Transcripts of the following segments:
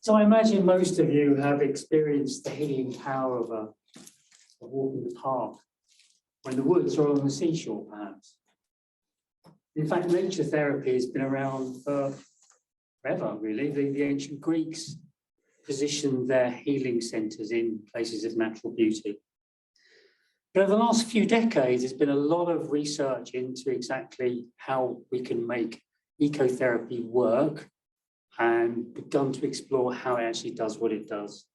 So I imagine most of you have experienced the healing power of a walk in the park, or in the woods, or on the seashore, perhaps. In fact, nature therapy has been around for forever, really. The ancient Greeks positioned their healing centres in places of natural beauty. But over the last few decades, there's been a lot of research into exactly how we can make ecotherapy work, and begun to explore how it actually does what it does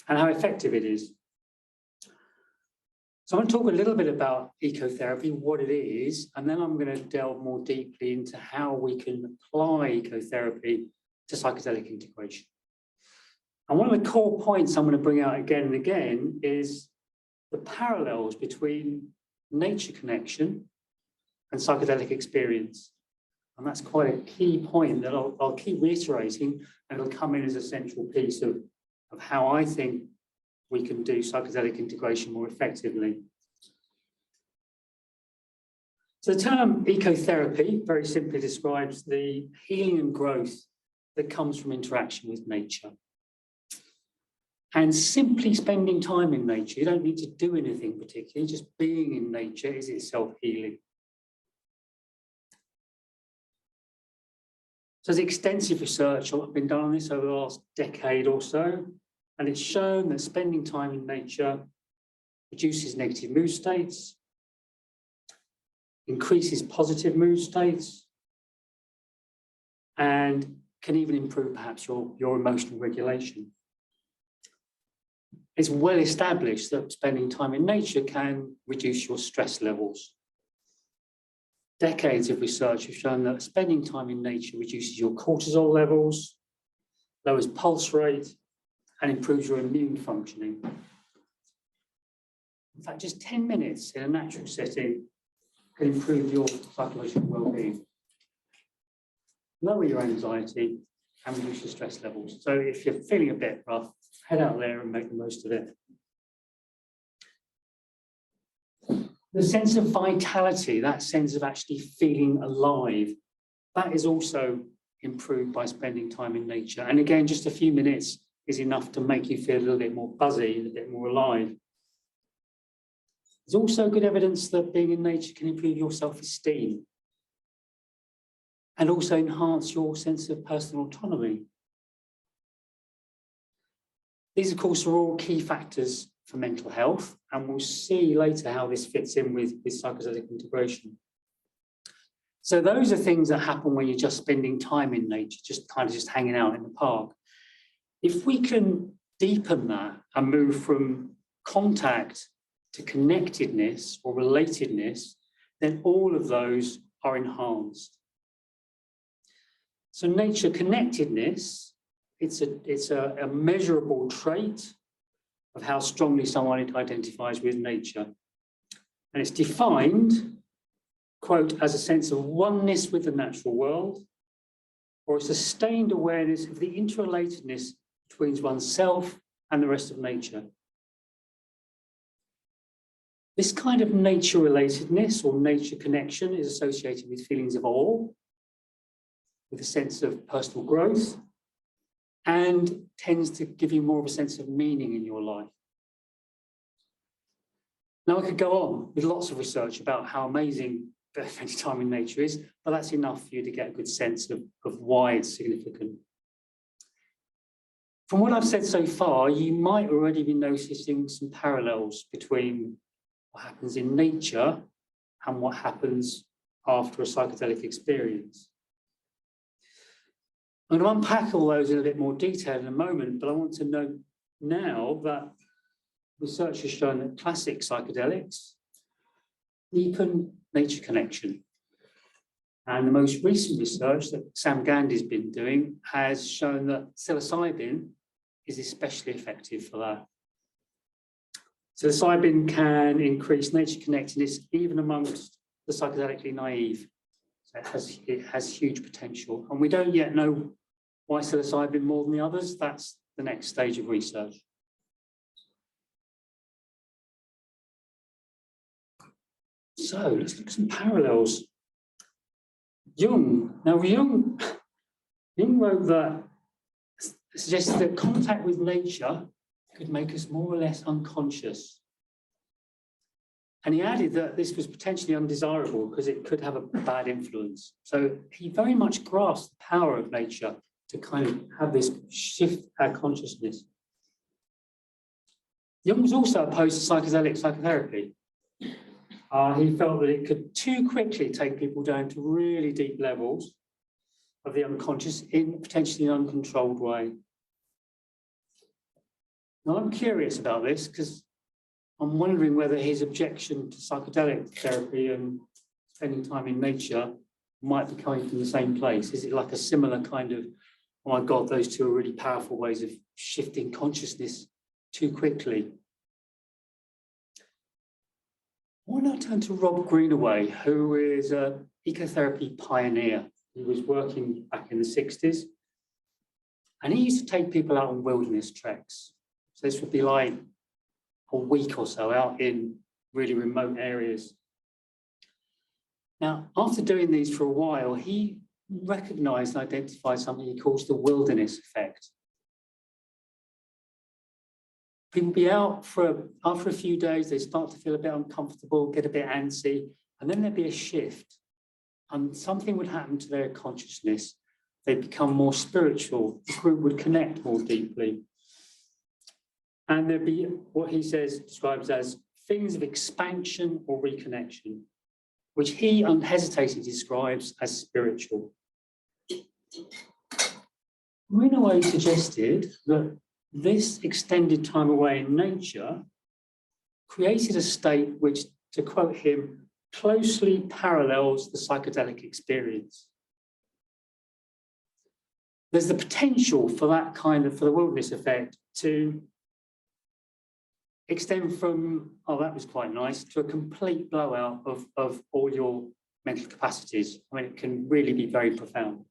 and how effective it is. So I want to talk a little bit about ecotherapy, what it is, and then I'm going to delve more deeply into how we can apply ecotherapy to psychedelic integration. And one of the core points I'm going to bring out again and again is the parallels between nature connection and psychedelic experience. And that's quite a key point that I'll keep reiterating, and it'll come in as a central piece of how I think we can do psychedelic integration more effectively. So the term ecotherapy very simply describes the healing and growth that comes from interaction with nature. And simply spending time in nature, you don't need to do anything particularly, just being in nature is itself healing. So there's extensive research been done on this over the last decade or so, and it's shown that spending time in nature reduces negative mood states, increases positive mood states, and can even improve perhaps your emotional regulation. It's well established that spending time in nature can reduce your stress levels. Decades of research have shown that spending time in nature reduces your cortisol levels, lowers pulse rate, and improves your immune functioning. In fact, just 10 minutes in a natural setting can improve your psychological well-being, lower your anxiety, and reduce your stress levels. So if you're feeling a bit rough, head out there and make the most of it. The sense of vitality, that sense of actually feeling alive, that is also improved by spending time in nature. And again, just a few minutes is enough to make you feel a little bit more buzzy, a bit more alive. There's also good evidence that being in nature can improve your self-esteem and also enhance your sense of personal autonomy. These, of course, are all key factors for mental health, and we'll see later how this fits in with psychedelic integration. So those are things that happen when you're just spending time in nature, just hanging out in the park. If we can deepen that and move from contact to connectedness or relatedness, then all of those are enhanced. So nature connectedness, it's a measurable trait of how strongly someone identifies with nature. And it's defined, quote, as a sense of oneness with the natural world, or a sustained awareness of the interrelatedness between oneself and the rest of nature. This kind of nature-relatedness or nature connection is associated with feelings of awe, with a sense of personal growth, and tends to give you more of a sense of meaning in your life. Now, I could go on with lots of research about how amazing spending time in nature is, but that's enough for you to get a good sense of why it's significant. From what I've said so far, you might already be noticing some parallels between what happens in nature and what happens after a psychedelic experience. I'm going to unpack all those in a bit more detail in a moment, but I want to note now that research has shown that classic psychedelics deepen nature connection. And the most recent research that Sam Gandhi's been doing has shown that psilocybin is especially effective for that. Psilocybin can increase nature connectedness even amongst the psychedelically naive. It has huge potential. And we don't yet know why psilocybin more than the others. That's the next stage of research. So let's look at some parallels. Jung wrote that suggested that contact with nature could make us more or less unconscious. And he added that this was potentially undesirable because it could have a bad influence. So he very much grasped the power of nature to kind of have this shift our consciousness. Jung was also opposed to psychedelic psychotherapy. He felt that it could too quickly take people down to really deep levels of the unconscious in potentially an uncontrolled way. Now, I'm curious about this because I'm wondering whether his objection to psychedelic therapy and spending time in nature might be coming from the same place. Is it like a similar kind of, oh my God, those two are really powerful ways of shifting consciousness too quickly? I want to turn to Rob Greenway, who is an ecotherapy pioneer. He was working back in the 60s. And he used to take people out on wilderness treks. So this would be like a week or so out in really remote areas. Now, after doing these for a while, he recognized and identified something he calls the wilderness effect. People be out after a few days, they start to feel a bit uncomfortable, get a bit antsy, and then there'd be a shift. And something would happen to their consciousness. They'd become more spiritual. The group would connect more deeply. And there'd be what he describes as feelings of expansion or reconnection, which he unhesitatingly describes as spiritual. Greenway suggested that this extended time away in nature created a state which, to quote him, closely parallels the psychedelic experience. There's the potential for that kind of, for the wilderness effect to extend from, oh, that was quite nice, to a complete blowout of all your mental capacities. I mean, it can really be very profound.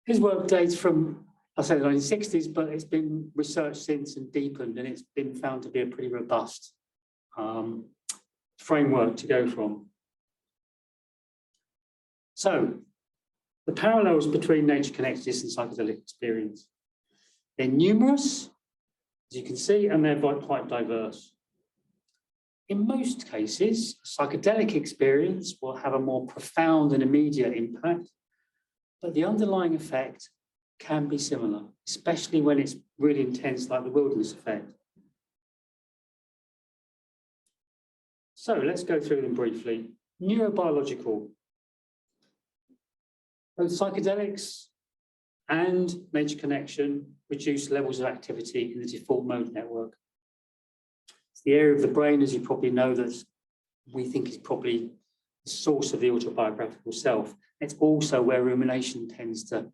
His work dates from, I say the 1960s, but it's been researched since and deepened, and it's been found to be a pretty robust framework to go from. So, the parallels between nature connectedness and psychedelic experience. They're numerous, as you can see, and they're quite diverse. In most cases, a psychedelic experience will have a more profound and immediate impact, but the underlying effect can be similar, especially when it's really intense, like the wilderness effect. So let's go through them briefly. Neurobiological. Both psychedelics and nature connection reduce levels of activity in the default mode network. It's the area of the brain, as you probably know, that we think is probably the source of the autobiographical self. It's also where rumination tends to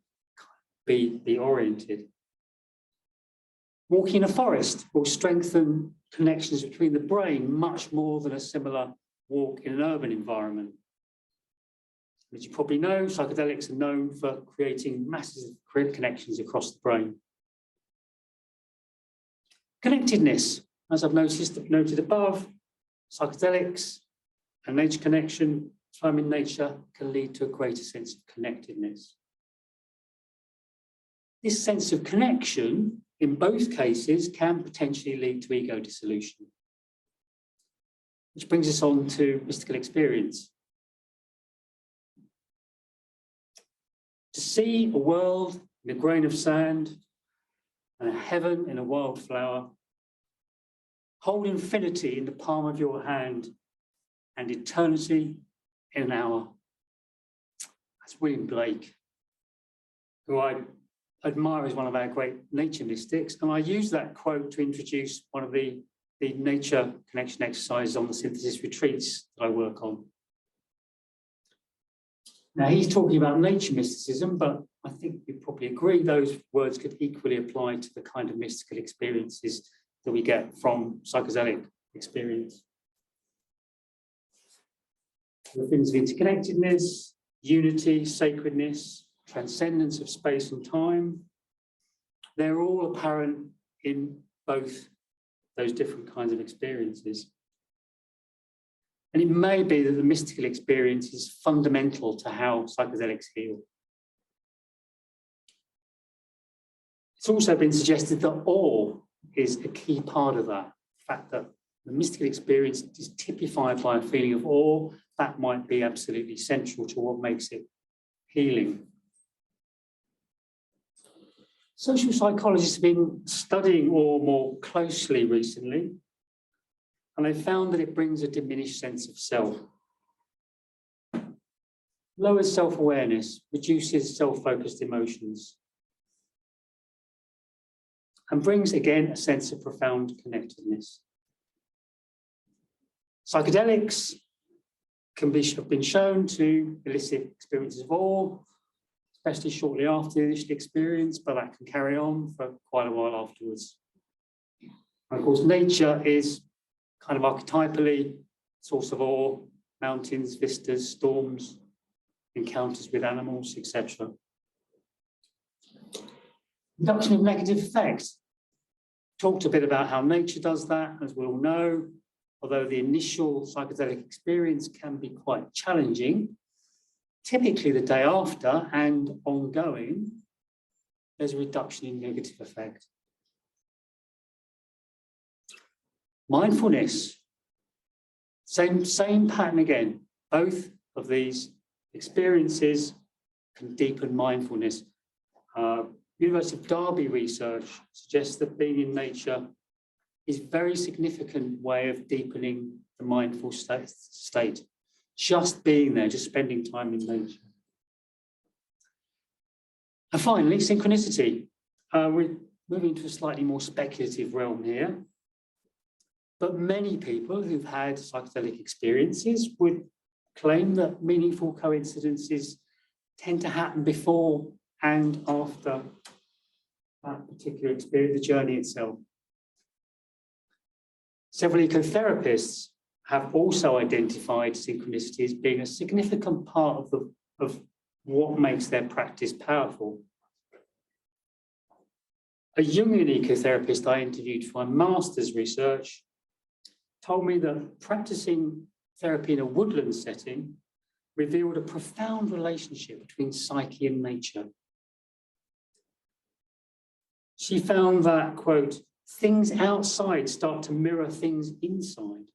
be oriented. Walking in a forest will strengthen connections between the brain much more than a similar walk in an urban environment. As you probably know, psychedelics are known for creating massive connections across the brain. Connectedness, as I've noted above, psychedelics and nature connection, time in nature, can lead to a greater sense of connectedness. This sense of connection, in both cases, can potentially lead to ego dissolution. Which brings us on to mystical experience. To see a world in a grain of sand and a heaven in a wildflower, hold infinity in the palm of your hand and eternity in an hour. That's William Blake, who I admire as one of our great nature mystics. And I use that quote to introduce one of the nature connection exercises on the synthesis retreats that I work on. Now, he's talking about nature mysticism, but I think we probably agree those words could equally apply to the kind of mystical experiences that we get from psychedelic experience. The things of interconnectedness, unity, sacredness, transcendence of space and time, they're all apparent in both those different kinds of experiences. And it may be that the mystical experience is fundamental to how psychedelics heal. It's also been suggested that awe is a key part of that. The fact that the mystical experience is typified by a feeling of awe, that might be absolutely central to what makes it healing. Social psychologists have been studying awe more closely recently, and they've found that it brings a diminished sense of self, lowers self-awareness, reduces self-focused emotions, and brings, again, a sense of profound connectedness. Psychedelics have been shown to elicit experiences of awe, especially shortly after the initial experience, but that can carry on for quite a while afterwards. And of course, nature is kind of archetypally source of awe, mountains, vistas, storms, encounters with animals, etc. Reduction of negative effects. Talked a bit about how nature does that, as we all know. Although the initial psychedelic experience can be quite challenging, typically the day after and ongoing, there's a reduction in negative effect. Mindfulness, same pattern again. Both of these experiences can deepen mindfulness. University of Derby research suggests that being in nature is a very significant way of deepening the mindful state. Just being there, just spending time in nature. And finally, synchronicity. We're moving to a slightly more speculative realm here. But many people who've had psychedelic experiences would claim that meaningful coincidences tend to happen before and after that particular experience, the journey itself. Several ecotherapists have also identified synchronicity as being a significant part of what makes their practice powerful. A Jungian ecotherapist I interviewed for my master's research told me that practicing therapy in a woodland setting revealed a profound relationship between psyche and nature. She found that, quote, things outside start to mirror things inside.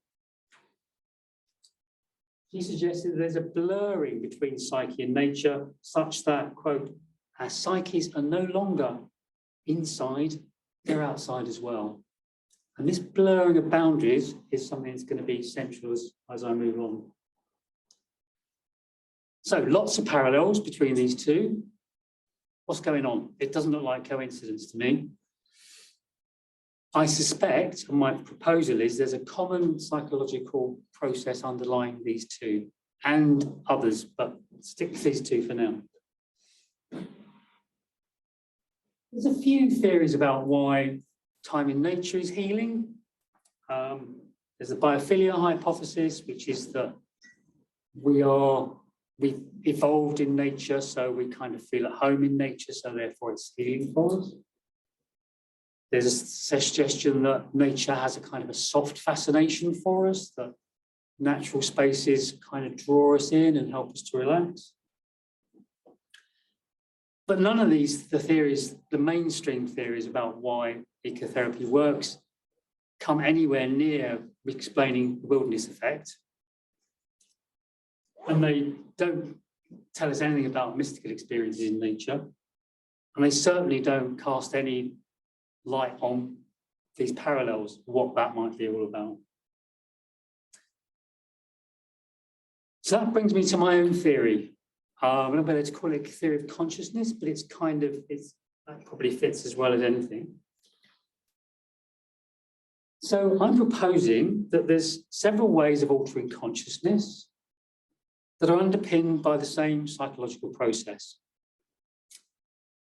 She suggested that there's a blurring between psyche and nature such that, quote, our psyches are no longer inside, they're outside as well. And this blurring of boundaries is something that's going to be central as I move on. So lots of parallels between these two. What's going on? It doesn't look like coincidence to me. I suspect, and my proposal is, there's a common psychological process underlying these two and others, but stick with these two for now. There's a few theories about why time in nature is healing. There's the biophilia hypothesis, which is that we evolved in nature, so we kind of feel at home in nature, so therefore it's healing for us. There's a suggestion that nature has a kind of a soft fascination for us, that natural spaces kind of draw us in and help us to relax. But none of these, the mainstream theories about why ecotherapy works, come anywhere near explaining the wilderness effect. And they don't tell us anything about mystical experiences in nature. And they certainly don't cast any light on these parallels, what that might be all about. So that brings me to my own theory. I'm not going to call it a theory of consciousness, but that probably fits as well as anything. So I'm proposing that there's several ways of altering consciousness that are underpinned by the same psychological process.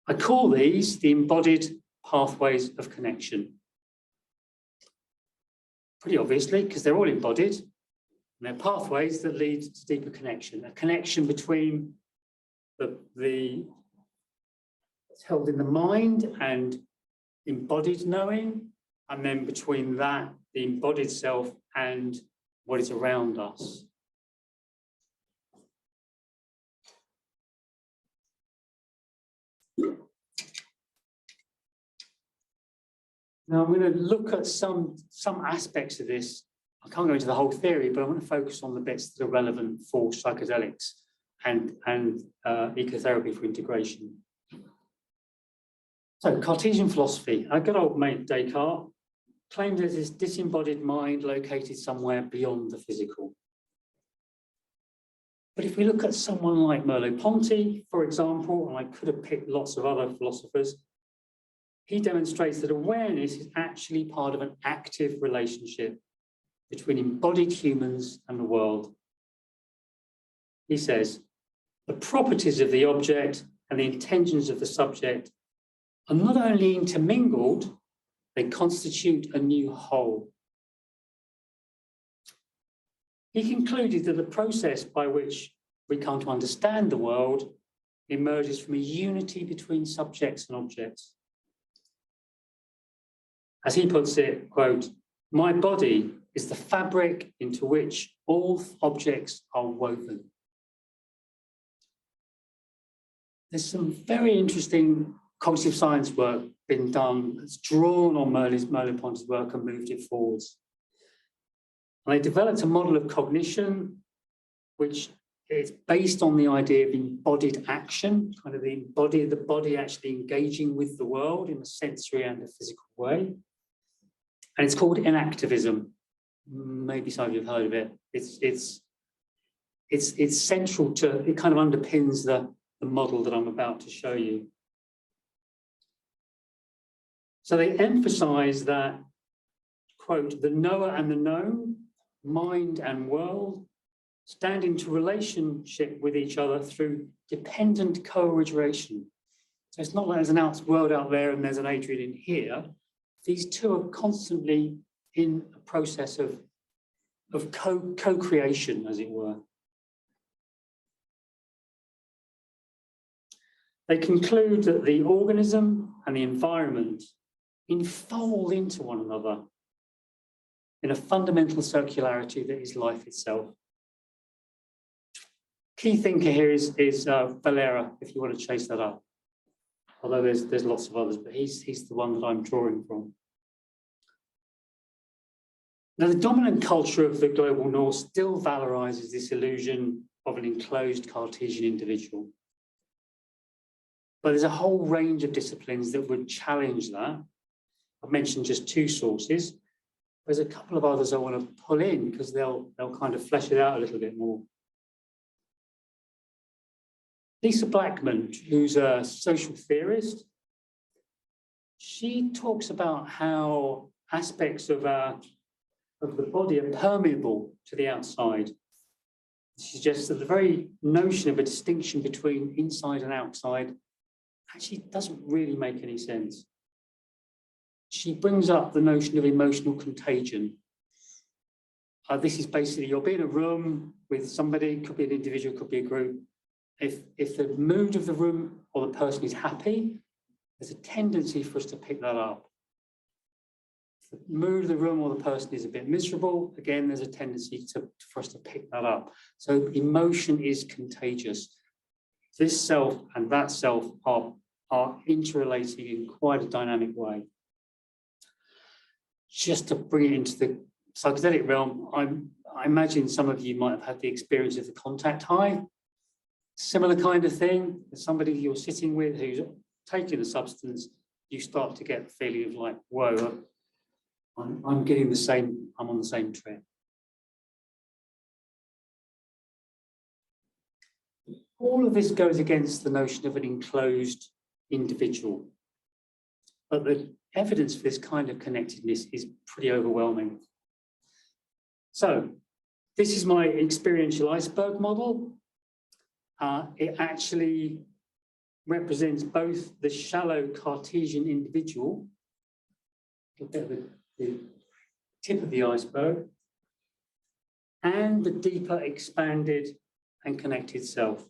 I call these the embodied pathways of connection. Pretty obviously, because they're all embodied, and they're pathways that lead to deeper connection, a connection between the it's held in the mind and embodied knowing, and then between that, the embodied self and what is around us. Now I'm going to look at some aspects of this. I can't go into the whole theory, but I want to focus on the bits that are relevant for psychedelics and ecotherapy for integration. So Cartesian philosophy, our good old mate Descartes claimed there's this disembodied mind located somewhere beyond the physical. But if we look at someone like Merleau-Ponty, for example, and I could have picked lots of other philosophers, he demonstrates that awareness is actually part of an active relationship between embodied humans and the world. He says, the properties of the object and the intentions of the subject are not only intermingled, they constitute a new whole. He concluded that the process by which we come to understand the world emerges from a unity between subjects and objects. As he puts it, quote, my body is the fabric into which all objects are woven. There's some very interesting cognitive science work been done that's drawn on Merleau-Ponty's work and moved it forwards. And they developed a model of cognition which is based on the idea of embodied action, kind of the body actually engaging with the world in a sensory and a physical way. And it's called inactivism. Maybe some of you have heard of it. It's central to, it kind of underpins the model that I'm about to show you. So they emphasize that, quote, the knower and the known, mind and world, stand into relationship with each other through dependent co-origination. So it's not like there's an world out there and there's an Adrian in here. These two are constantly in a process of co-creation, as it were. They conclude that the organism and the environment enfold into one another in a fundamental circularity that is life itself. Key thinker here is Valera, if you want to chase that up. Although there's lots of others, but he's the one that I'm drawing from. Now, the dominant culture of the global north still valorizes this illusion of an enclosed Cartesian individual. But there's a whole range of disciplines that would challenge that. I've mentioned just two sources. There's a couple of others I want to pull in because they'll kind of flesh it out a little bit more. Lisa Blackman, who's a social theorist, she talks about how aspects of the body are permeable to the outside. She suggests that the very notion of a distinction between inside and outside actually doesn't really make any sense. She brings up the notion of emotional contagion. This is basically, you'll be in a room with somebody, could be an individual, could be a group. If the mood of the room or the person is happy, there's a tendency for us to pick that up. If the mood of the room or the person is a bit miserable, again, there's a tendency for us to pick that up. So emotion is contagious. This self and that self are interrelating in quite a dynamic way. Just to bring it into the psychedelic realm, I imagine some of you might have had the experience of the contact high. Similar kind of thing. There's somebody you're sitting with who's taking the substance, you start to get the feeling of like, whoa, I'm getting the same, I'm on the same trip. All of this goes against the notion of an enclosed individual. But the evidence for this kind of connectedness is pretty overwhelming. So this is my experiential iceberg model. It actually represents both the shallow Cartesian individual, a bit of the tip of the iceberg, and the deeper expanded and connected self.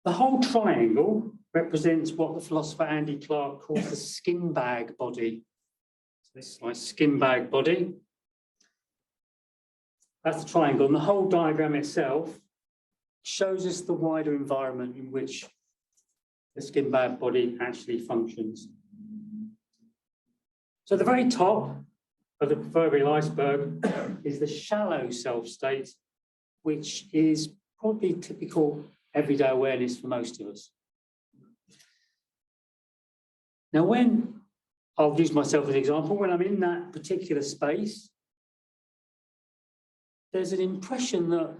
The whole triangle represents what the philosopher Andy Clark calls the skin bag body. So this is my skin bag body. That's the triangle, and the whole diagram itself shows us the wider environment in which the skin bag body actually functions. So at the very top of the proverbial iceberg is the shallow self state, which is probably typical everyday awareness for most of us. Now, when I'll use myself as an example, when I'm in that particular space, there's an impression that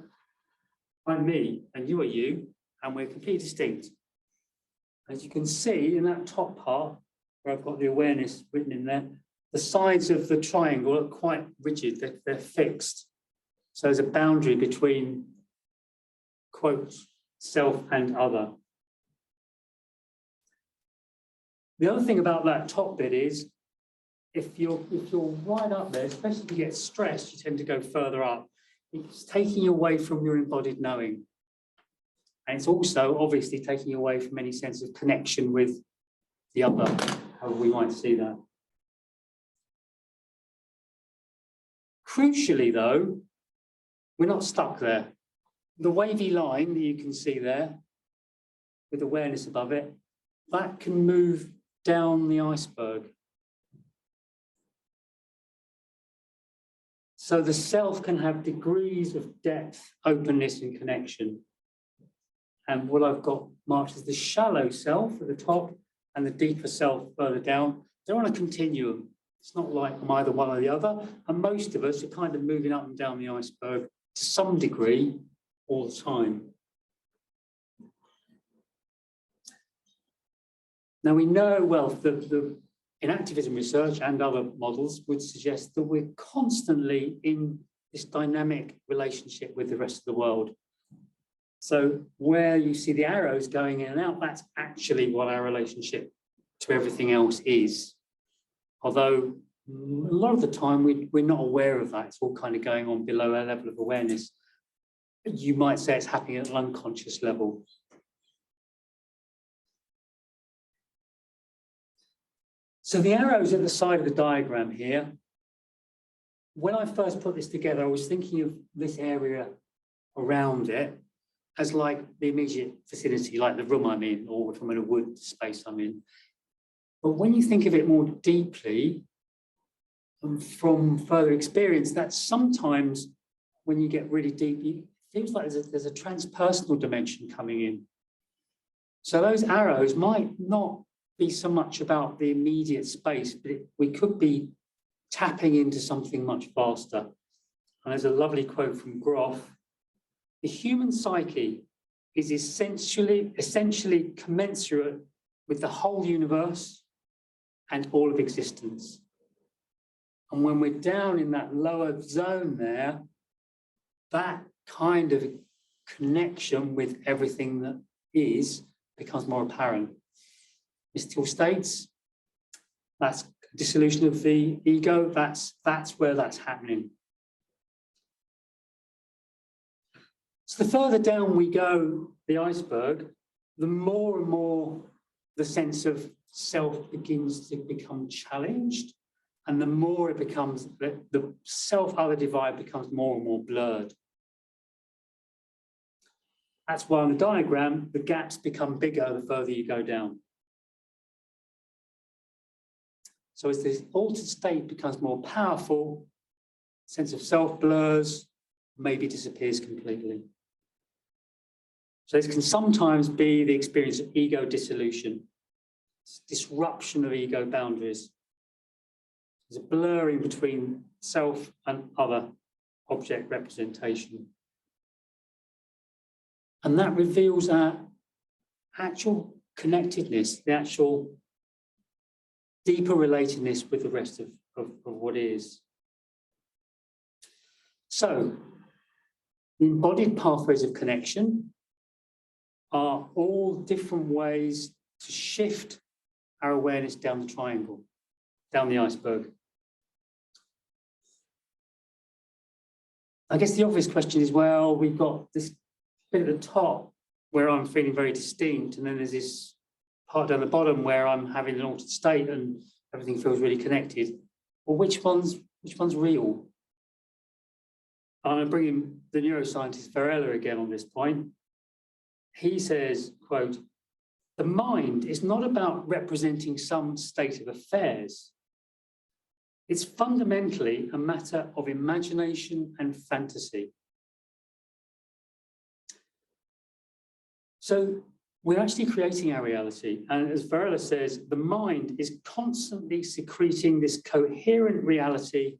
I'm me and you are you, and we're completely distinct. As you can see in that top part, where I've got the awareness written in there, the sides of the triangle are quite rigid, they're fixed. So there's a boundary between, quotes, self and other. The other thing about that top bit is, if you're right up there, especially if you get stressed, you tend to go further up. It's taking you away from your embodied knowing. And it's also obviously taking you away from any sense of connection with the other, however we might see that. Crucially, though, we're not stuck there. The wavy line that you can see there, with awareness above it, that can move down the iceberg. So the self can have degrees of depth, openness, and connection. And what I've got marked as the shallow self at the top and the deeper self further down, they're on a continuum. It's not like I'm either one or the other. And most of us are kind of moving up and down the iceberg to some degree all the time. Now we know, well, in activism research and other models would suggest that we're constantly in this dynamic relationship with the rest of the world. So where you see the arrows going in and out, that's actually what our relationship to everything else is. Although a lot of the time we're not aware of that. It's all kind of going on below our level of awareness. You might say it's happening at an unconscious level. So the arrows at the side of the diagram here, when I first put this together, I was thinking of this area around it as like the immediate vicinity, like the room I'm in, or from a wood space I'm in. But when you think of it more deeply, and from further experience, that sometimes when you get really deep, it feels like there's a transpersonal dimension coming in. So those arrows might not be so much about the immediate space, but we could be tapping into something much vaster. And there's a lovely quote from Groff: "The human psyche is essentially commensurate with the whole universe and all of existence." And when we're down in that lower zone there, that kind of connection with everything that is becomes more apparent. Mystical states, that's dissolution of the ego, that's where that's happening. So the further down we go the iceberg, the more and more the sense of self begins to become challenged, and the more it becomes, the self-other divide becomes more and more blurred. That's why on the diagram, the gaps become bigger the further you go down. So as this altered state becomes more powerful, sense of self blurs, maybe disappears completely. So this can sometimes be the experience of ego dissolution, disruption of ego boundaries. There's a blurring between self and other object representation. And that reveals our actual connectedness, the actual deeper relatedness with the rest of what is. So, the embodied pathways of connection are all different ways to shift our awareness down the triangle, down the iceberg. I guess the obvious question is, well, we've got this bit at the top where I'm feeling very distinct, and then there's this part down the bottom where I'm having an altered state and everything feels really connected. Well, which one's real? I'm bringing the neuroscientist Varela again on this point. He says, quote, "The mind is not about representing some state of affairs. It's fundamentally a matter of imagination and fantasy. So we're actually creating our reality. And as Varela says, the mind is constantly secreting this coherent reality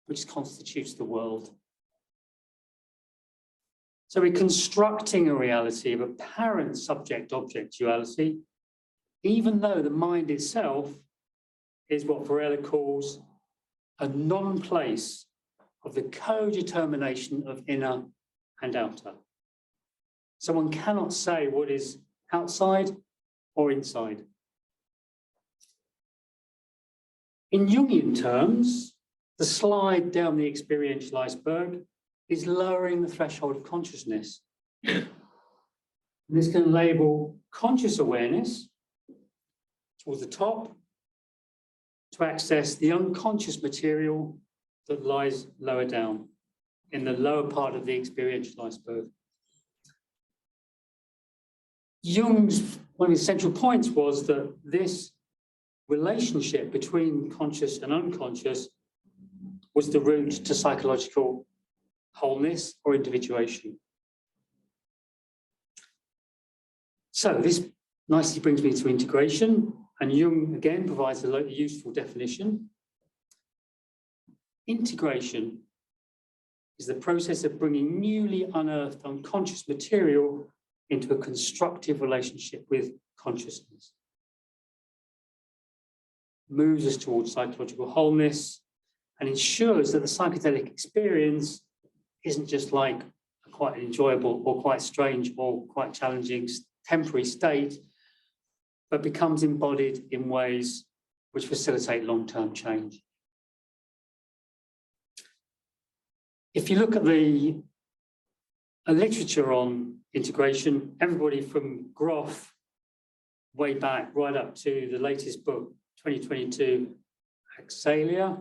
which constitutes the world. So we're constructing a reality of apparent subject-object duality, even though the mind itself is what Varela calls a non-place of the co-determination of inner and outer. So one cannot say what is outside or inside. In Jungian terms, the slide down the experiential iceberg is lowering the threshold of consciousness. This can label conscious awareness towards the top to access the unconscious material that lies lower down in the lower part of the experiential iceberg. Jung's one of his central points was that this relationship between conscious and unconscious was the route to psychological wholeness or individuation. So this nicely brings me to integration, and Jung again provides a useful definition. Integration is the process of bringing newly unearthed unconscious material into a constructive relationship with consciousness. Moves us towards psychological wholeness and ensures that the psychedelic experience isn't just like a quite enjoyable or quite strange or quite challenging temporary state, but becomes embodied in ways which facilitate long-term change. If you look at the literature on integration, everybody from Groff way back right up to the latest book, 2022, Exeter,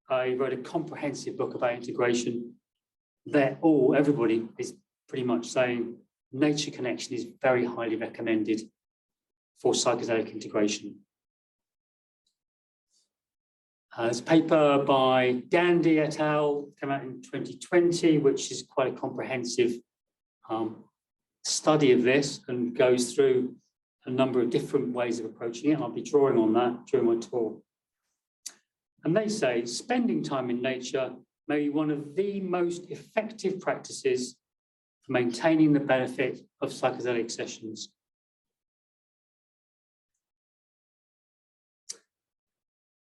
I wrote a comprehensive book about integration. Everybody is pretty much saying nature connection is very highly recommended for psychedelic integration. There's a paper by Gandhi et al. Came out in 2020, which is quite a comprehensive study of this and goes through a number of different ways of approaching it. I'll be drawing on that during my talk. And they say spending time in nature may be one of the most effective practices for maintaining the benefit of psychedelic sessions.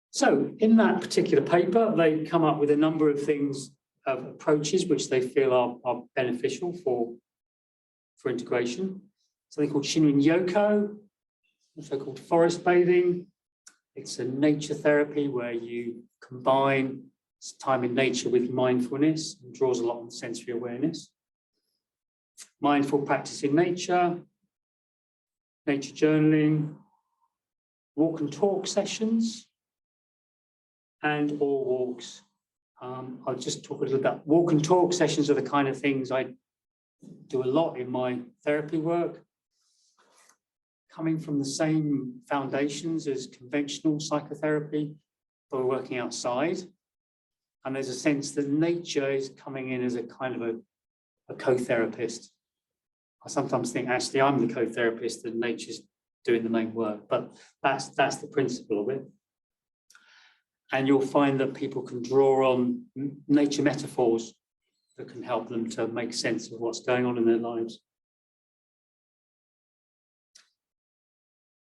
So in that particular paper, they come up with a number of things, of approaches which they feel are beneficial for integration. Something called Shinrin Yoko, also called forest bathing. It's a nature therapy where you combine time in nature with mindfulness and draws a lot on sensory awareness. Mindful practice in nature, nature journaling, walk and talk sessions, and or walks. I'll just talk a little about walk and talk sessions are the kind of things I do a lot in my therapy work. Coming from the same foundations as conventional psychotherapy, but we're working outside. And there's a sense that nature is coming in as a kind of a co-therapist. I sometimes think, actually, I'm the co-therapist and nature's doing the main work, but that's the principle of it. And you'll find that people can draw on nature metaphors that can help them to make sense of what's going on in their lives.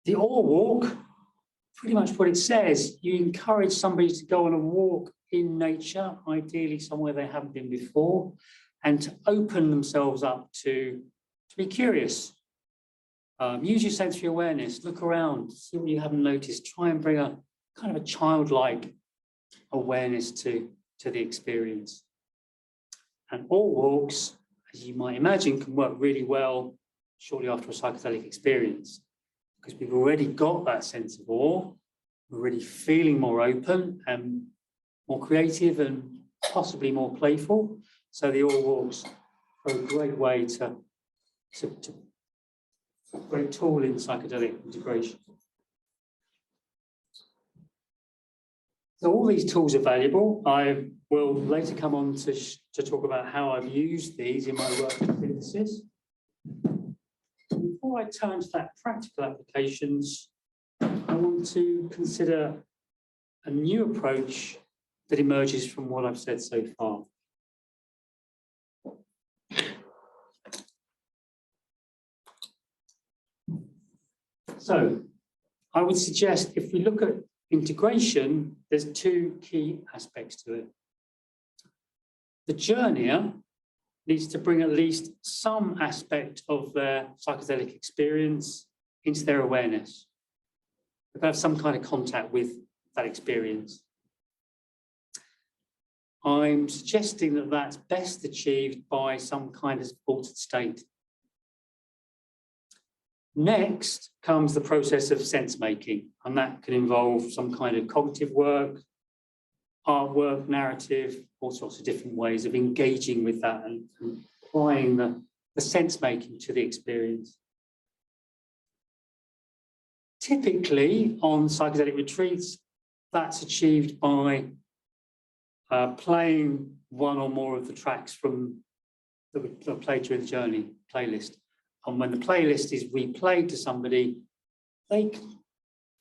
The Or Walk, pretty much what it says, you encourage somebody to go on a walk in nature, ideally somewhere they haven't been before, and to open themselves up to be curious. Use your sensory awareness, look around, see what you haven't noticed, try and bring a kind of a childlike awareness to the experience. And all walks, as you might imagine, can work really well shortly after a psychedelic experience, because we've already got that sense of awe, we're already feeling more open and more creative and possibly more playful. So the all walks are a great way to great tool in psychedelic integration. So all these tools are valuable. I will later come on to talk about how I've used these in my work with synthesis. Before I turn to that practical applications, I want to consider a new approach that emerges from what I've said so far. So I would suggest if we look at integration, there's two key aspects to it. The journeyer needs to bring at least some aspect of their psychedelic experience into their awareness. They have some kind of contact with that experience. I'm suggesting that that's best achieved by some kind of altered state. Next comes the process of sense making, and that can involve some kind of cognitive work, artwork, narrative, all sorts of different ways of engaging with that and applying the sense making to the experience. Typically, on psychedelic retreats, that's achieved by playing one or more of the tracks that we played during the journey playlist. And when the playlist is replayed to somebody, they,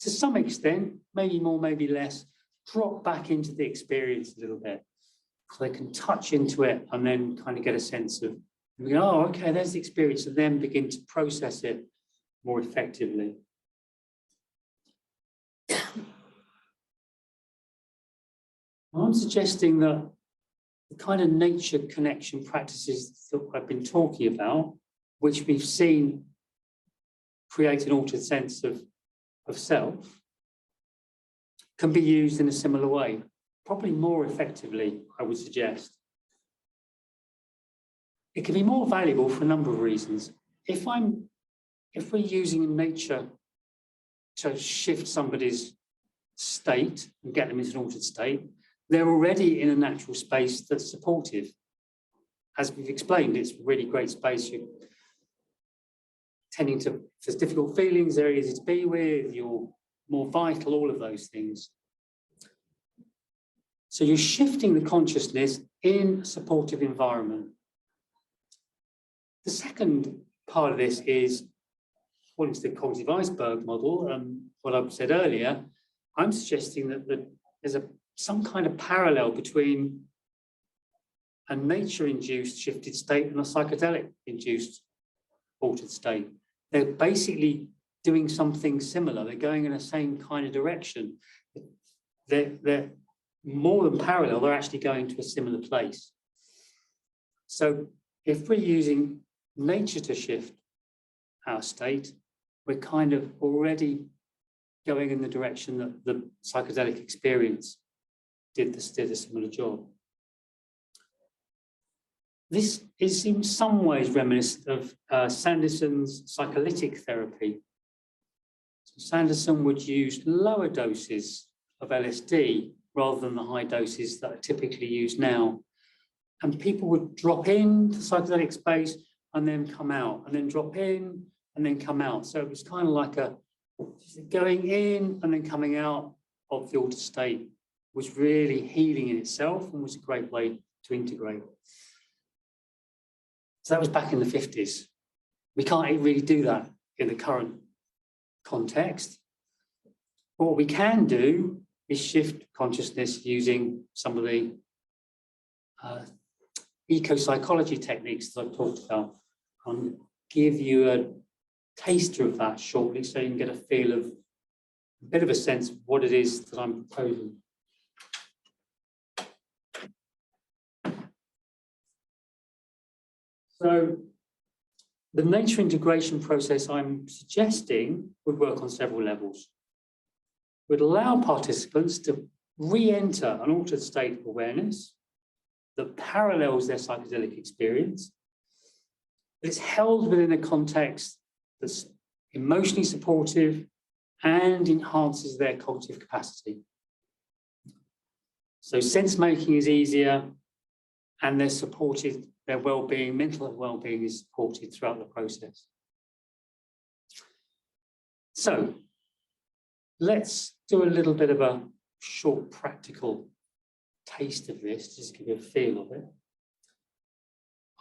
to some extent, maybe more, maybe less, drop back into the experience a little bit. So they can touch into it and then kind of get a sense of, oh, okay, there's the experience, and then begin to process it more effectively. I'm suggesting that the kind of nature connection practices that I've been talking about, which we've seen create an altered sense of self, can be used in a similar way, probably more effectively, I would suggest. It can be more valuable for a number of reasons. If we're using nature to shift somebody's state and get them into an altered state, they're already in a natural space that's supportive. As we've explained, it's a really great space. You're tending to, if there's difficult feelings, they're easy to be with, you're more vital, all of those things. So you're shifting the consciousness in a supportive environment. The second part of this is, according to the cognitive iceberg model, what I've said earlier, I'm suggesting that there's some kind of parallel between a nature-induced shifted state and a psychedelic-induced altered state. They're basically doing something similar. They're going in the same kind of direction. They're more than parallel, they're actually going to a similar place. So if we're using nature to shift our state, we're kind of already going in the direction that the psychedelic experience did a similar job. This is in some ways reminiscent of Sanderson's psycholytic therapy. So Sanderson would use lower doses of LSD rather than the high doses that are typically used now. And people would drop into the psychedelic space and then come out, and then drop in and then come out. So it was kind of like going in and then coming out of the altered state was really healing in itself and was a great way to integrate. So that was back in the 50s. We can't really do that in the current context. But what we can do is shift consciousness using some of the ecopsychology techniques that I've talked about. I'll give you a taster of that shortly so you can get a feel of a bit of a sense of what it is that I'm proposing. So the nature integration process I'm suggesting would work on several levels. Would allow participants to re-enter an altered state of awareness that parallels their psychedelic experience. It's held within a context that's emotionally supportive and enhances their cognitive capacity. So sense making is easier and they're supported, their well-being, mental well-being is supported throughout the process. So let's do a little bit of a short practical taste of this, just to give you a feel of it.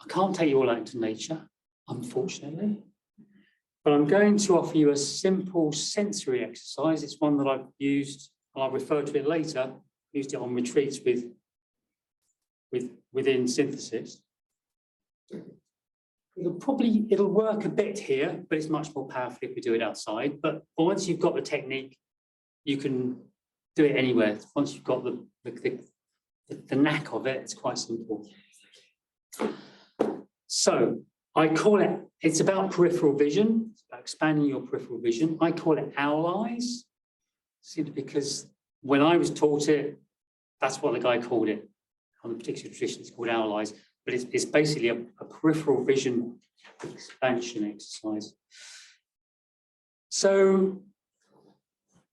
I can't take you all out into nature, unfortunately, but I'm going to offer you a simple sensory exercise. It's one that I've used, and I'll refer to it later, used it on retreats within synthesis. It'll work a bit here, but it's much more powerful if we do it outside. But once you've got the technique, you can do it anywhere. Once you've got the knack of it, it's quite simple. So I call it, it's about peripheral vision, it's about expanding your peripheral vision. I call it owl eyes, simply because when I was taught it, that's what the guy called it. On the particular tradition, it's called owl eyes, but it's basically a peripheral vision expansion exercise. So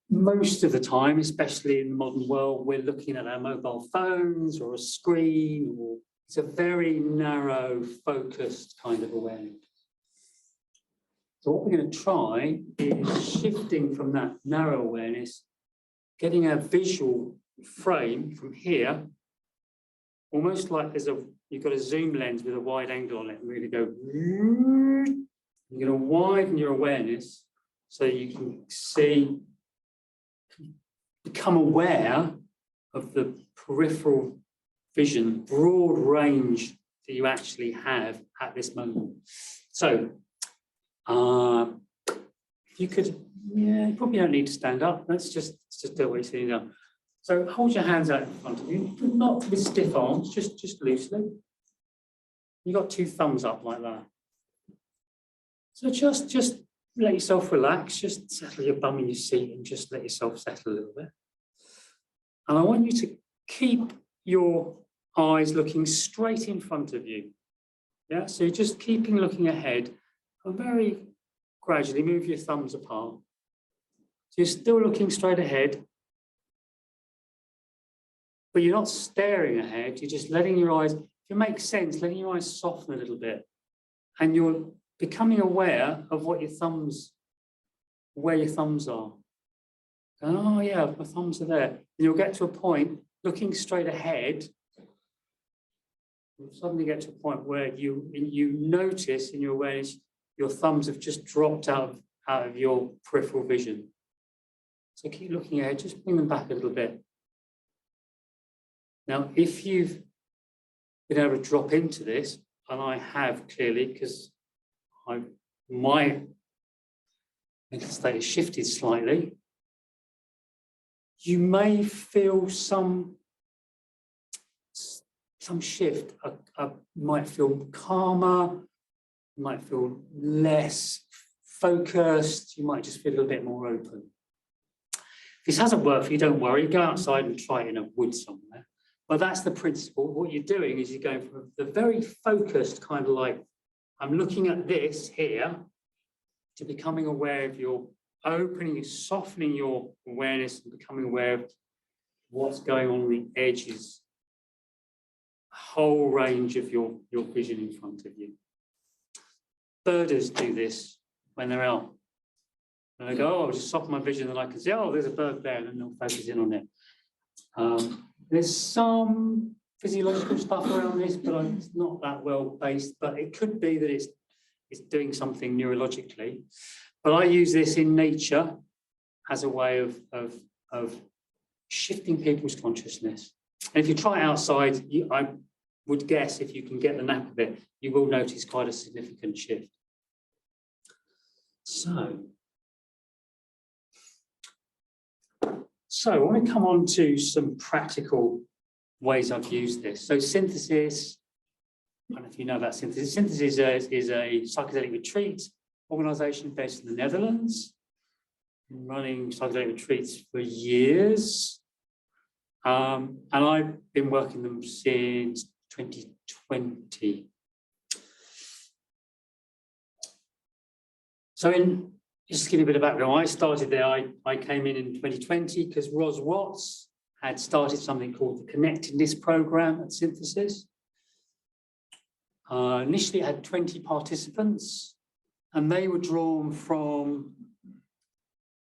most of the time, especially in the modern world, we're looking at our mobile phones or a screen, or it's a very narrow, focused kind of awareness. So what we're going to try is shifting from that narrow awareness, getting a visual frame from here, almost like you've got a zoom lens with a wide angle on it, and we're going to go, you're going to widen your awareness so you can see, become aware of the peripheral vision, broad range that you actually have at this moment. So, you could, you probably don't need to stand up. Let's just do what you're sitting down. So hold your hands out in front of you, not with stiff arms, just loosely. You got two thumbs up like that. So just let yourself relax, just settle your bum in your seat and just let yourself settle a little bit. And I want you to keep your eyes looking straight in front of you. Yeah, so you're just keeping looking ahead and very gradually move your thumbs apart. So you're still looking straight ahead, but you're not staring ahead, you're just letting your eyes, if it makes sense, letting your eyes soften a little bit. And you're becoming aware of what your thumbs, where your thumbs are. Oh yeah, my thumbs are there. And you'll get to a point, looking straight ahead, you'll suddenly get to a point where you notice in your awareness, your thumbs have just dropped out of your peripheral vision. So keep looking ahead, just bring them back a little bit. Now, if you've been able to drop into this, and I have clearly, because my mental state has shifted slightly, you may feel some shift. I might feel calmer, you might feel less focused, you might just feel a little bit more open. If this hasn't worked for you, don't worry, go outside and try it in a wood somewhere. But that's the principle. What you're doing is you're going from the very focused kind of like, I'm looking at this here, to becoming aware of your opening, softening your awareness and becoming aware of what's going on the edges, a whole range of your vision in front of you. Birders do this when they're out. And they go, oh, I'll just soften my vision and I can see, oh, there's a bird there, and then they'll focus in on it. There's some physiological stuff around this, but it's not that well based, but it could be that it's doing something neurologically. But I use this in nature as a way of shifting people's consciousness. And if you try it outside, I would guess if you can get the knack of it, you will notice quite a significant shift. So I want to come on to some practical ways I've used this. So synthesis, I don't know if you know about synthesis. Synthesis is a psychedelic retreat organisation based in the Netherlands. Been running psychedelic retreats for years. And I've been working them since 2020. So just to give you a bit of background, I started there, I came in 2020 because Ros Watts had started something called the Connectedness Program at Synthesis. Initially it had 20 participants, and they were drawn from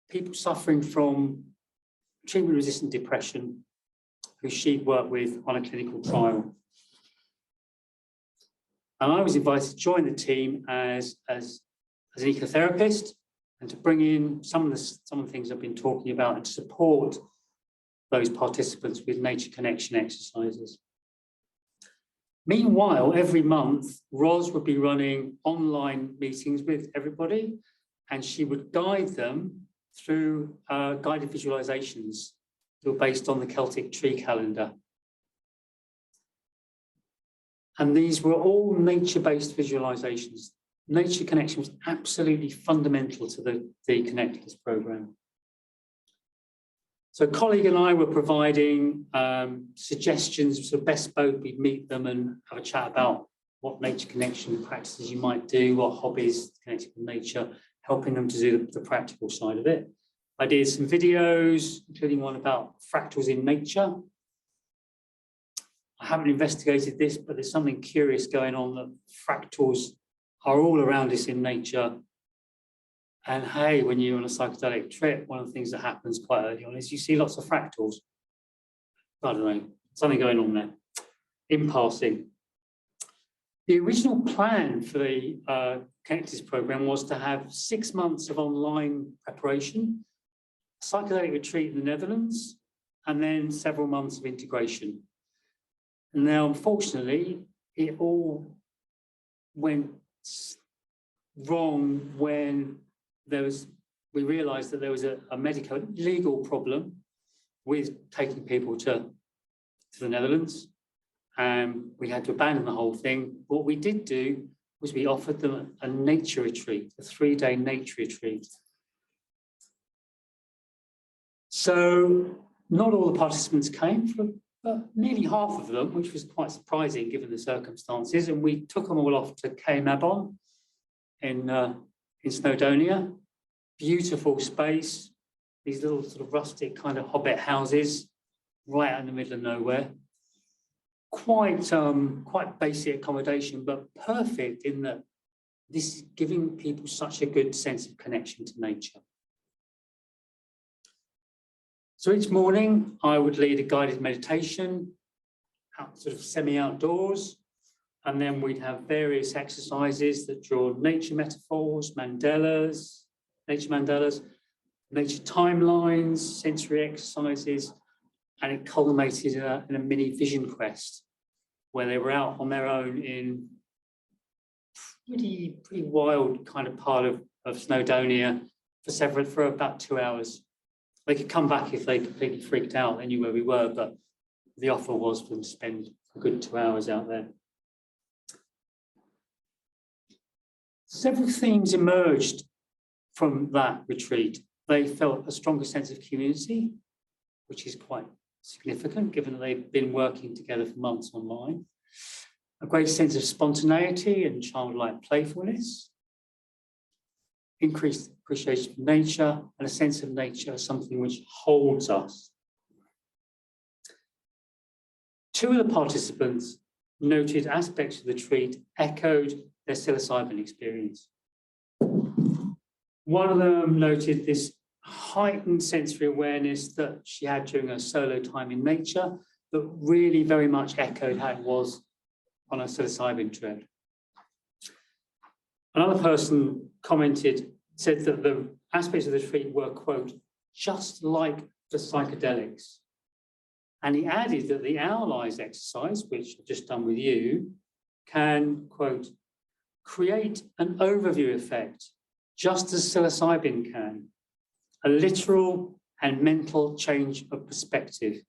people suffering from treatment-resistant depression, who she'd worked with on a clinical trial. And I was invited to join the team as an ecotherapist and to bring in some of the things I've been talking about and to support those participants with nature connection exercises. Meanwhile, every month, Ros would be running online meetings with everybody, and she would guide them through guided visualizations that were based on the Celtic tree calendar. And these were all nature-based visualizations. Nature connection was absolutely fundamental to the Connectedness program. So a colleague and I were providing suggestions, so best both we'd meet them and have a chat about what nature connection practices you might do, what hobbies connected with nature, helping them to do the practical side of it. I did some videos, including one about fractals in nature. I haven't investigated this, but there's something curious going on that fractals are all around us in nature. And hey, when you're on a psychedelic trip, one of the things that happens quite early on is you see lots of fractals. I don't know, something going on there. In passing. The original plan for the Connectedness program was to have 6 months of online preparation, a psychedelic retreat in the Netherlands, and then several months of integration. And now, unfortunately, it all went wrong when we realised that there was a medical legal problem with taking people to the Netherlands, and we had to abandon the whole thing. What we did do was we offered them a nature retreat, a 3-day nature retreat. So not all the participants came, but nearly half of them, which was quite surprising given the circumstances, and we took them all off to Cay Mabon in Snowdonia. Beautiful space, these little sort of rustic kind of hobbit houses right out in the middle of nowhere. Quite basic accommodation, but perfect in that this is giving people such a good sense of connection to nature. So each morning I would lead a guided meditation, sort of semi-outdoors, and then we'd have various exercises that draw nature metaphors, nature mandalas, nature timelines, sensory exercises, and it culminated in a mini vision quest where they were out on their own in pretty wild kind of part of Snowdonia for about 2 hours. They could come back if they completely freaked out. They knew where we were, but the offer was for them to spend a good 2 hours out there. Several themes emerged from that retreat. They felt a stronger sense of community, which is quite significant given that they've been working together for months online. A great sense of spontaneity and childlike playfulness. Increased appreciation for nature and a sense of nature as something which holds us. 2 of the participants noted aspects of the retreat echoed their psilocybin experience. One of them noted this heightened sensory awareness that she had during her solo time in nature that really very much echoed how it was on a psilocybin trip. Another person said that the aspects of the retreat were, quote, just like the psychedelics. And he added that the analyze exercise, which I've just done with you, can, quote, create an overview effect, just as psilocybin can, a literal and mental change of perspective.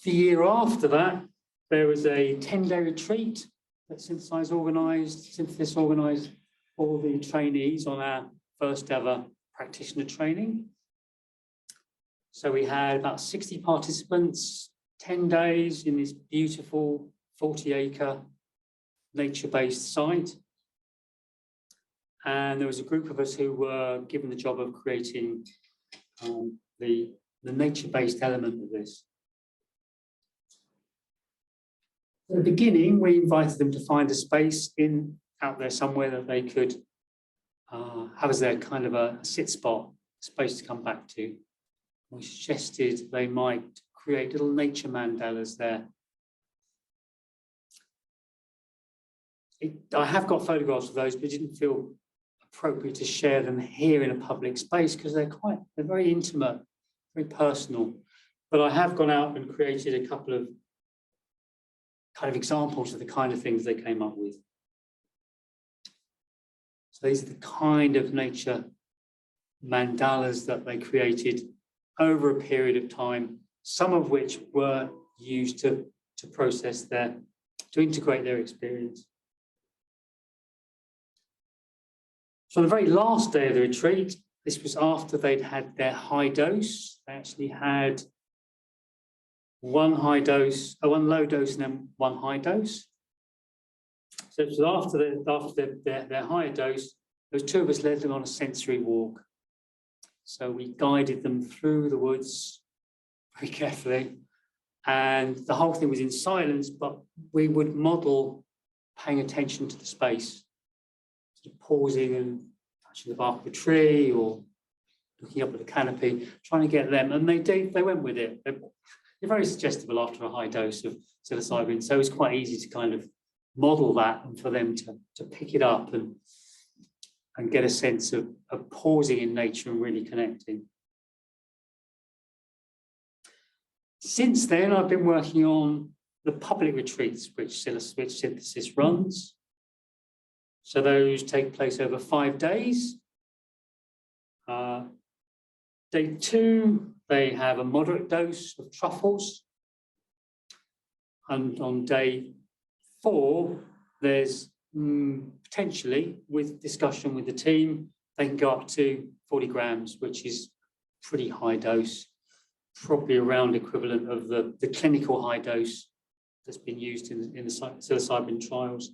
The year after that, there was a 10-day retreat that Synthesis organised all the trainees on our first ever practitioner training. So we had about 60 participants, 10 days in this beautiful 40-acre nature-based site. And there was a group of us who were given the job of creating the nature-based element of this. At the beginning, we invited them to find a space out there somewhere that they could have as their kind of a sit spot space to come back to. We suggested they might create little nature mandalas there. I have got photographs of those, but it didn't feel appropriate to share them here in a public space because they're very intimate, very personal. But I have gone out and created a couple of kind of examples of the kind of things they came up with. So these are the kind of nature mandalas that they created over a period of time, some of which were used to integrate their experience. So on the very last day of the retreat, this was after they'd had their high dose. They actually had one low dose and then one high dose. So it was after their higher dose, those two of us led them on a sensory walk. So we guided them through the woods very carefully. And the whole thing was in silence, but we would model paying attention to the space, sort of pausing and touching the bark of a tree or looking up at the canopy, trying to get them. And they went with it. They're very suggestible after a high dose of psilocybin. So it's quite easy to kind of model that and for them to pick it up and get a sense of pausing in nature and really connecting. Since then, I've been working on the public retreats which Synthesis runs. So those take place over 5 days. Day 2, they have a moderate dose of truffles. And on day 4, there's potentially, with discussion with the team, they can go up to 40 grams, which is pretty high dose, probably around equivalent of the clinical high dose that's been used in the psilocybin trials.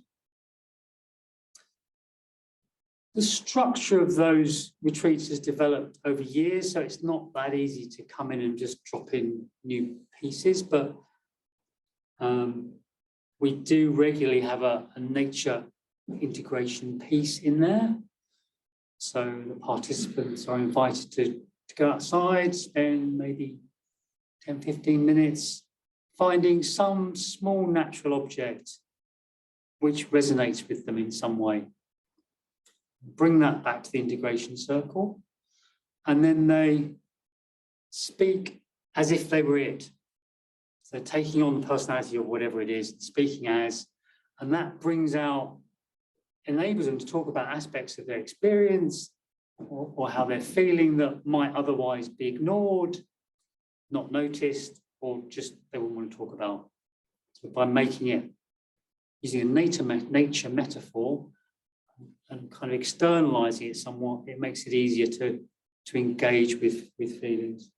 The structure of those retreats has developed over years, so it's not that easy to come in and just drop in new pieces, but we do regularly have a nature integration piece in there. So the participants are invited to go outside, spend maybe 10, 15 minutes finding some small natural object which resonates with them in some way. Bring that back to the integration circle, and then they speak as if they were it. So taking on the personality of whatever it is, speaking as, and that enables them to talk about aspects of their experience or how they're feeling that might otherwise be ignored, not noticed, or just they wouldn't want to talk about. So by making it, using a nature metaphor and kind of externalizing it somewhat, it makes it easier to engage with feelings.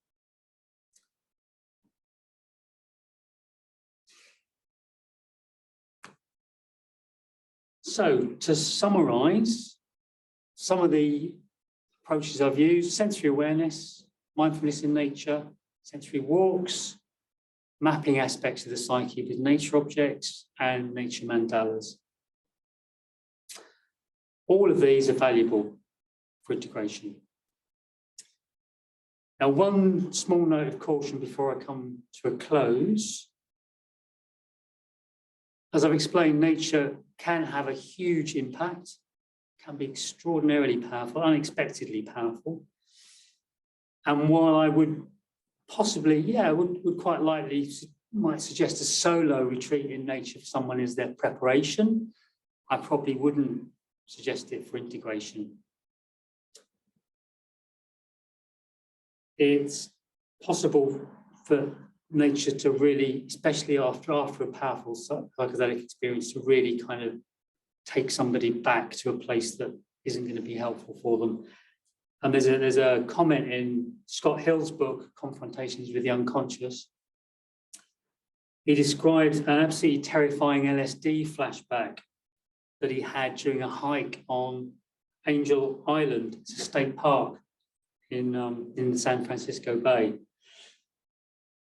So to summarize, some of the approaches I've used: sensory awareness, mindfulness in nature, sensory walks, mapping aspects of the psyche with nature objects, and nature mandalas. All of these are valuable for integration. Now, one small note of caution before I come to a close. As I've explained, nature can have a huge impact, can be extraordinarily powerful, unexpectedly powerful. And while I would possibly, would quite likely, might suggest a solo retreat in nature for someone as their preparation, I probably wouldn't suggest it for integration. It's possible for nature to really, especially after a powerful psychedelic experience, to really kind of take somebody back to a place that isn't going to be helpful for them. And there's a comment in Scott Hill's book, Confrontations with the Unconscious. He describes an absolutely terrifying LSD flashback that he had during a hike on Angel Island. It's a state park in the San Francisco Bay.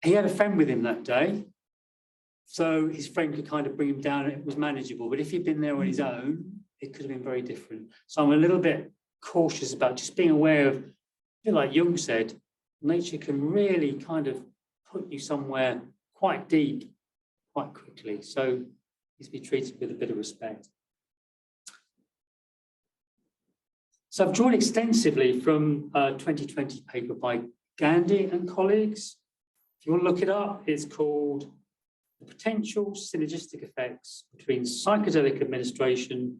He had a friend with him that day, so his friend could kind of bring him down and it was manageable. But if he'd been there on his own, it could have been very different. So I'm a little bit cautious about just being aware of bit like Jung said, nature can really kind of put you somewhere quite deep, quite quickly. So needs to be treated with a bit of respect. So I've drawn extensively from a 2020 paper by Gandhi and colleagues. If you want to look it up, it's called The Potential Synergistic Effects Between Psychedelic Administration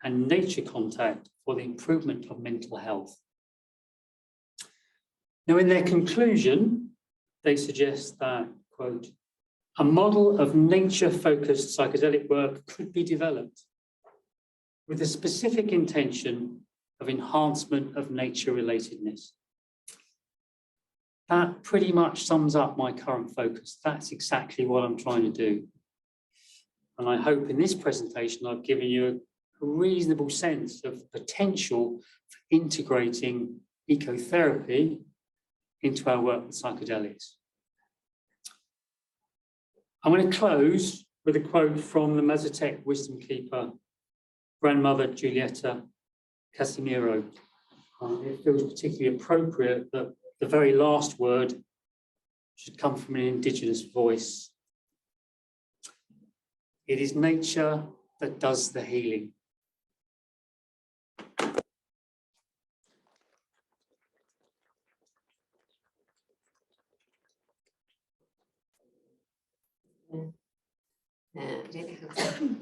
and Nature Contact for the Improvement of Mental Health. Now, in their conclusion, they suggest that, quote, a model of nature-focused psychedelic work could be developed with a specific intention of enhancement of nature-relatedness. That pretty much sums up my current focus. That's exactly what I'm trying to do. And I hope in this presentation, I've given you a reasonable sense of potential for integrating ecotherapy into our work with psychedelics. I'm going to close with a quote from the Mazatec wisdom keeper, grandmother Giulietta Casimiro. It feels particularly appropriate that the very last word should come from an indigenous voice. It is nature that does the healing. I don't know how to.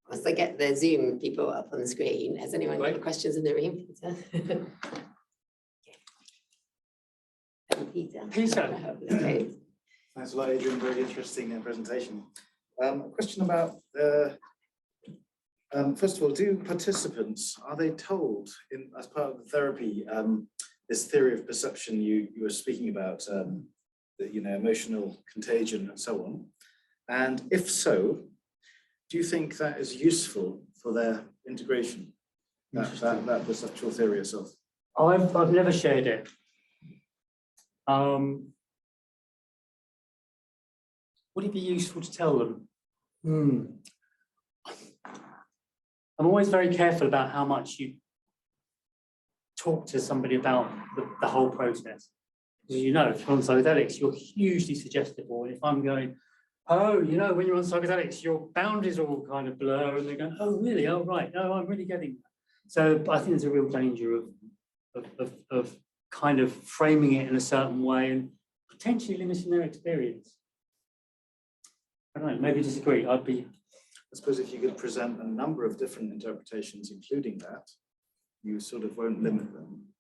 Once I get the Zoom people up on the screen, has anyone got any questions in the room, Peter? Peter. Peter. Thanks a lot, Adrian. Very interesting presentation. A question about, first of all, do participants, are they told as part of the therapy, this theory of perception you were speaking about, the emotional contagion and so on? And if so, do you think that is useful for their integration, that perceptual theory itself? I've never shared it. Would it be useful to tell them? I'm always very careful about how much you talk to somebody about the whole process. As you know, if you're on psychedelics, you're hugely suggestible. And if I'm going, oh, when you're on psychedelics, your boundaries all kind of blur, and they're going, oh, really? Oh, right. No, I'm really getting that. So I think there's a real danger of kind of framing it in a certain way and potentially limiting their experience. I don't know, maybe disagree. I suppose if you could present a number of different interpretations, including that, you sort of won't limit them.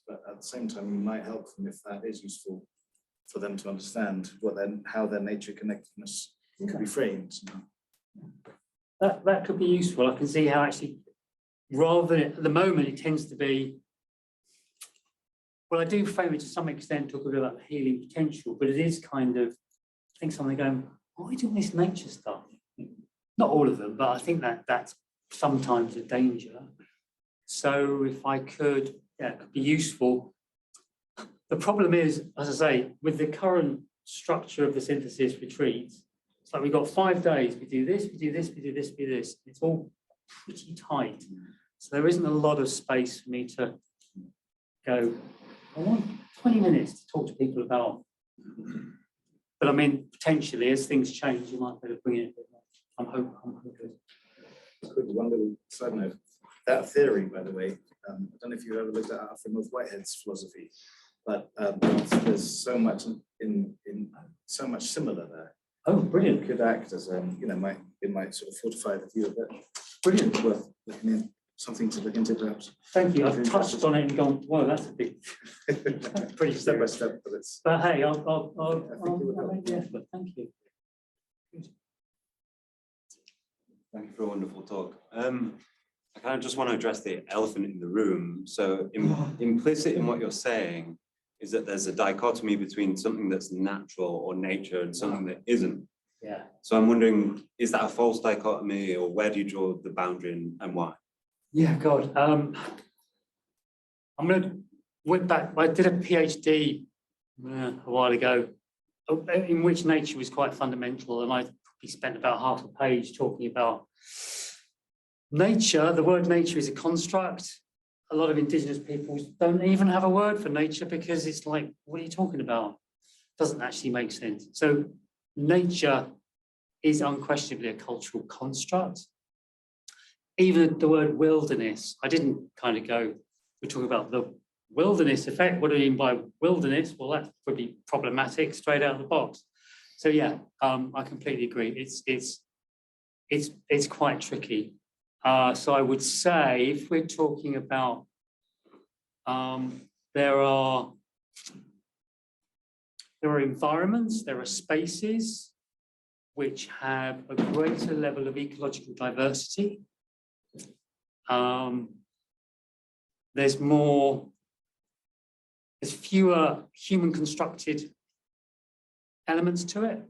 But at the same time, you might help them if that is useful for them to understand how their nature connectedness can be framed. That could be useful. I can see how actually, rather than at the moment, it tends to be, well, I do frame it to some extent, talk a bit about the healing potential, but it is kind of, I think something going, why are we doing this nature stuff? Not all of them, but I think that's sometimes a danger. So if I could, it could be useful. The problem is, as I say, with the current structure of the synthesis retreats, it's like we've got 5 days. We do this, we do this, we do this, we do this. It's all pretty tight. So there isn't a lot of space for me to go, I want 20 minutes to talk to people about. But I mean, potentially, as things change, you might be able to bring it a bit more. I'm hoping. One little side note. That theory, by the way, I don't know if you've ever looked at Alfred North Whitehead's philosophy, but there's so much so much similar there. Oh, brilliant! It could act as it might sort of fortify the view a bit. Brilliant. Worth looking in. Something to look into, perhaps. Thank you. I've touched on it and gone, well, that's a big, pretty step by step, but it's. But hey, I'll make the effort. Thank you. Thank you for a wonderful talk. I kind of just want to address the elephant in the room. So implicit in what you're saying is that there's a dichotomy between something that's natural or nature and something that isn't. Yeah. So I'm wondering, is that a false dichotomy, or where do you draw the boundary and why? Yeah, God. I'm going to went back. I did a PhD a while ago in which nature was quite fundamental, and I probably spent about half a page talking about nature. The word nature is a construct. a lot of indigenous peoples don't even have a word for nature because it's like, what are you talking about? Doesn't actually make sense. So nature is unquestionably a cultural construct. Even the word wilderness, I didn't kind of go, we're talking about the wilderness effect. What do you mean by wilderness? Well, that would be problematic straight out of the box. So yeah, I completely agree. It's quite tricky. So I would say if we're talking about, there are environments, there are spaces which have a greater level of ecological diversity. There's fewer human constructed elements to it.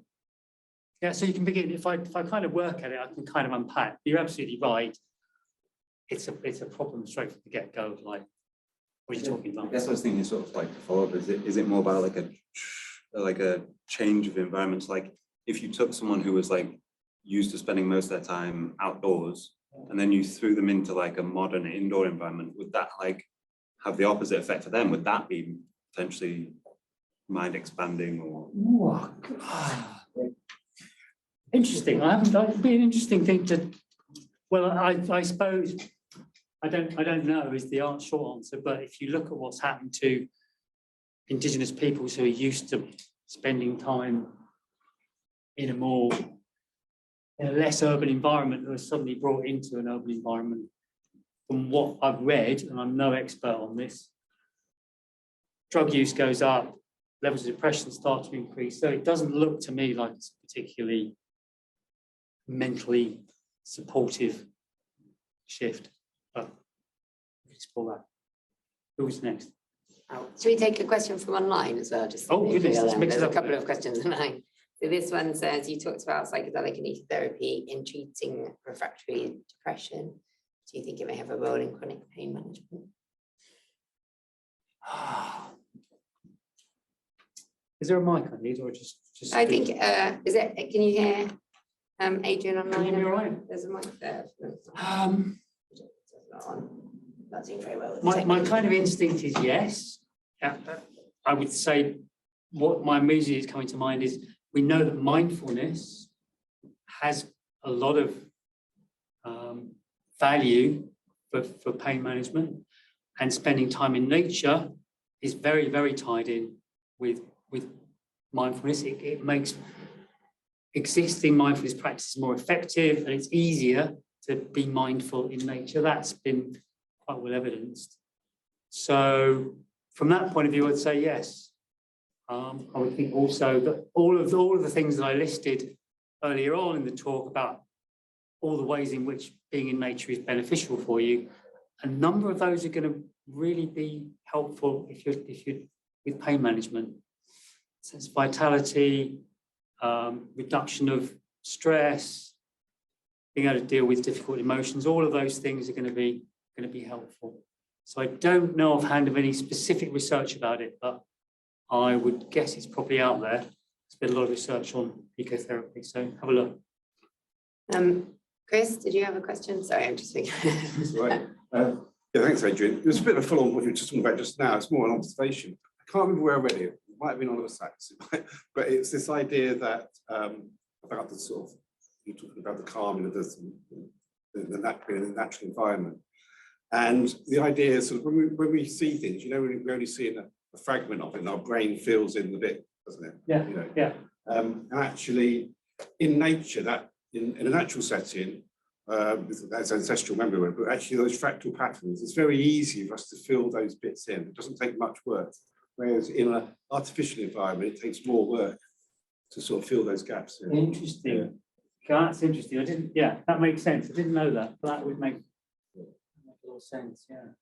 Yeah, so you can begin, if I kind of work at it, I can kind of unpack. You're absolutely right. It's a problem straight from the get-go, like, what are you talking about? I guess I was thinking sort of like to follow up, is it more about like a change of environments? Like if you took someone who was like used to spending most of their time outdoors and then you threw them into like a modern indoor environment, would that like have the opposite effect for them? Would that be potentially mind expanding or? Interesting. That'd be an interesting thing to. Well, I suppose I don't know is the short answer. But if you look at what's happened to indigenous peoples who are used to spending time in a less urban environment, who are suddenly brought into an urban environment, from what I've read, and I'm no expert on this, drug use goes up, levels of depression start to increase. So it doesn't look to me like it's a particularly mentally supportive shift. But we'll explore that. Who's next? Oh, should we take a question from online as well? Just Oh, goodness, let's mix it there's a up. couple of questions online. So this one says, you talked about psychedelic and ecotherapy in treating refractory depression. Do you think it may have a role in chronic pain management? Is there a mic I need, or just? I think, is it, can you hear Adrian online? Can you hear me all right? There's a mic there. Not doing very well. My kind of instinct is yes. I would say what my immediately is coming to mind is we know that mindfulness has a lot of value for pain management, and spending time in nature is very, very tied in with mindfulness. It makes existing mindfulness practices more effective, and it's easier to be mindful in nature. That's been quite well evidenced. So from that point of view, I'd say yes. I would think also that all of the things that I listed earlier on in the talk about all the ways in which being in nature is beneficial for you, a number of those are going to really be helpful if you're with pain management. So it's vitality, reduction of stress, being able to deal with difficult emotions. All of those things are going to be helpful. So I don't know offhand of any specific research about it, but I would guess it's probably out there. There's been a lot of research on ecotherapy, so have a look. Chris, did you have a question? Sorry, I'm just thinking. That's right. Yeah, thanks, Adrian. It was a bit of a follow-on what you were just talking about just now. It's more an observation. I can't remember where I read it. It might have been on the sacks, but it's this idea that about the sort of, you're talking about the calming of the natural environment. And the idea is sort of when we see things, you know, we're only seeing a fragment of it, and our brain fills in the bit, doesn't it? Yeah, you know? yeah. And actually, in nature, that in a natural setting, that's ancestral memory, but actually those fractal patterns, it's very easy for us to fill those bits in. It doesn't take much work. Whereas in an artificial environment, it takes more work to sort of fill those gaps in. Interesting. Yeah. That's interesting. That makes sense. I didn't know that. That would make a lot of sense, yeah.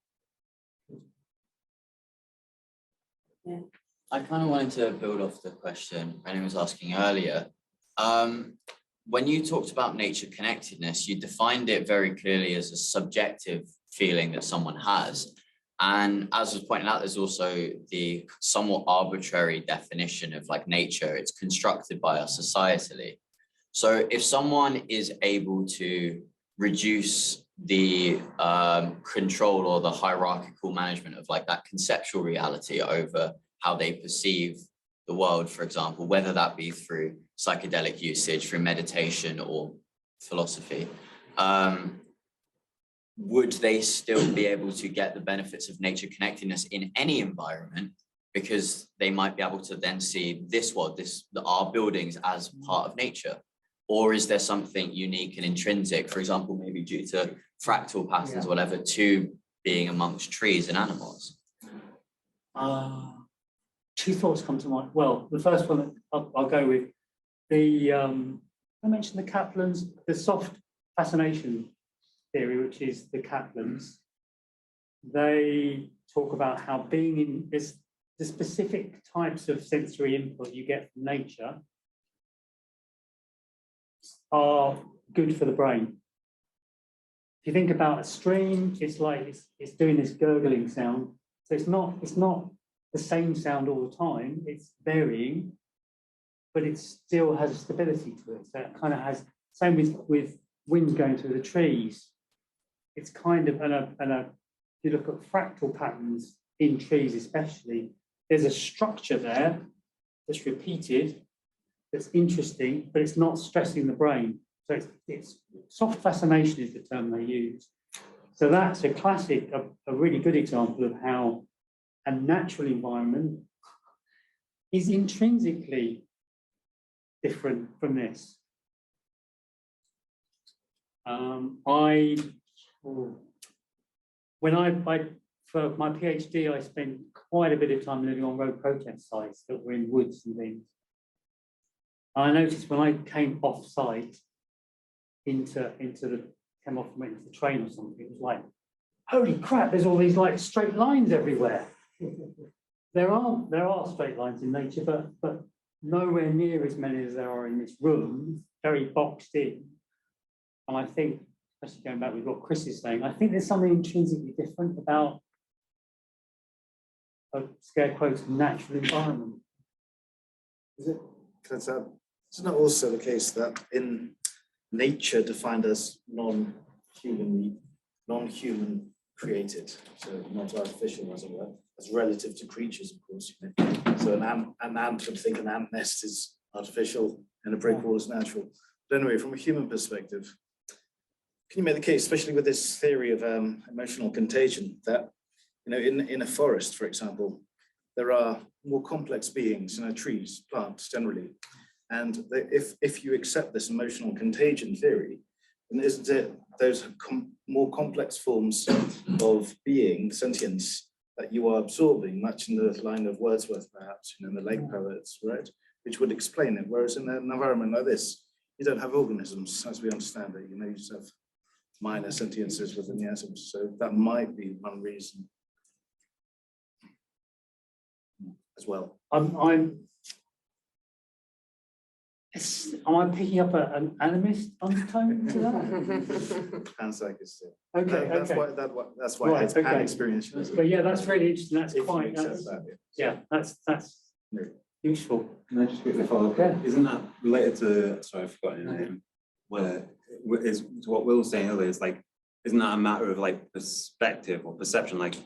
I kind of wanted to build off the question Brennan was asking earlier. When you talked about nature connectedness, you defined it very clearly as a subjective feeling that someone has. And as was pointed out, there's also the somewhat arbitrary definition of like nature. It's constructed by us societally. So if someone is able to reduce the control or the hierarchical management of like that conceptual reality over how they perceive the world, for example, whether that be through psychedelic usage, through meditation or philosophy, would they still be able to get the benefits of nature connectedness in any environment? Because they might be able to then see this world, our buildings as part of nature. Or is there something unique and intrinsic, for example, maybe due to fractal patterns or whatever, to being amongst trees and animals? Two thoughts come to mind. Well, the first one I'll go with I mentioned the Kaplans, the soft fascination theory, which is the Kaplans. They talk about how being in the specific types of sensory input you get from nature are good for the brain. If you think about a stream, it's like it's doing this gurgling sound. So it's not the same sound all the time. It's varying, but it still has a stability to it. So it kind of has, same with wind going through the trees. It's kind of, if you look at fractal patterns in trees especially, there's a structure there that's repeated, that's interesting, but it's not stressing the brain. So it's soft fascination is the term they use. So that's a classic, a really good example of how a natural environment is intrinsically different from this. For my PhD, I spent quite a bit of time living on road protest sites that were in woods and things. I noticed when I came off site came off and went into the train or something, it was like, holy crap, there's all these like straight lines everywhere. There are straight lines in nature, but nowhere near as many as there are in this room, very boxed in. And I think, especially going back with what Chris is saying, I think there's something intrinsically different about a scare quotes natural environment. It's not also the case that in nature defined as non-human created, so not artificial, as it were, as relative to creatures, of course. You know? So an ant would think an ant nest is artificial and a brick wall is natural. But anyway, from a human perspective, can you make the case, especially with this theory of emotional contagion, that in a forest, for example, there are more complex beings, trees, plants generally, and if you accept this emotional contagion theory, then isn't it those more complex forms of being, sentience, that you are absorbing, much in the line of Wordsworth, perhaps, in the lake poets, right? Which would explain it. Whereas in an environment like this, you don't have organisms, as we understand it. You just have minor sentiences within the atoms. So that might be one reason as well. Am I picking up an animist undertone to that? Panpsychist. Okay, that's why right, it's okay. pan-experientialism. But yeah, that's really interesting. That's If quite, you accept that, that's Yeah. useful. Can I just quickly follow up? Yeah. Isn't that related to, sorry, I've forgotten your name. Well, is what Will was saying earlier, is like, isn't that a matter of like perspective or perception? Like,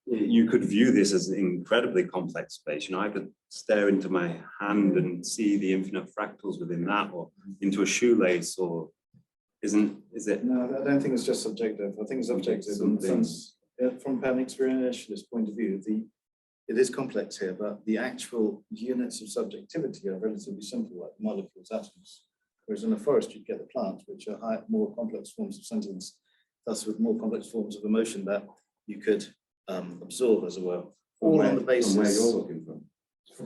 you could view this as an incredibly complex space. I could stare into my hand and see the infinite fractals within that, or into a shoelace, or is it? No, I don't think it's just subjective. I think it's objective in the sense, from a pan-experientialist point of view, it is complex here, but the actual units of subjectivity are relatively simple, like molecules, atoms. Whereas in a forest, you get the plants, which are more complex forms of sentience, thus with more complex forms of emotion that you could absorb, as well. All on the basis. From where you're looking from.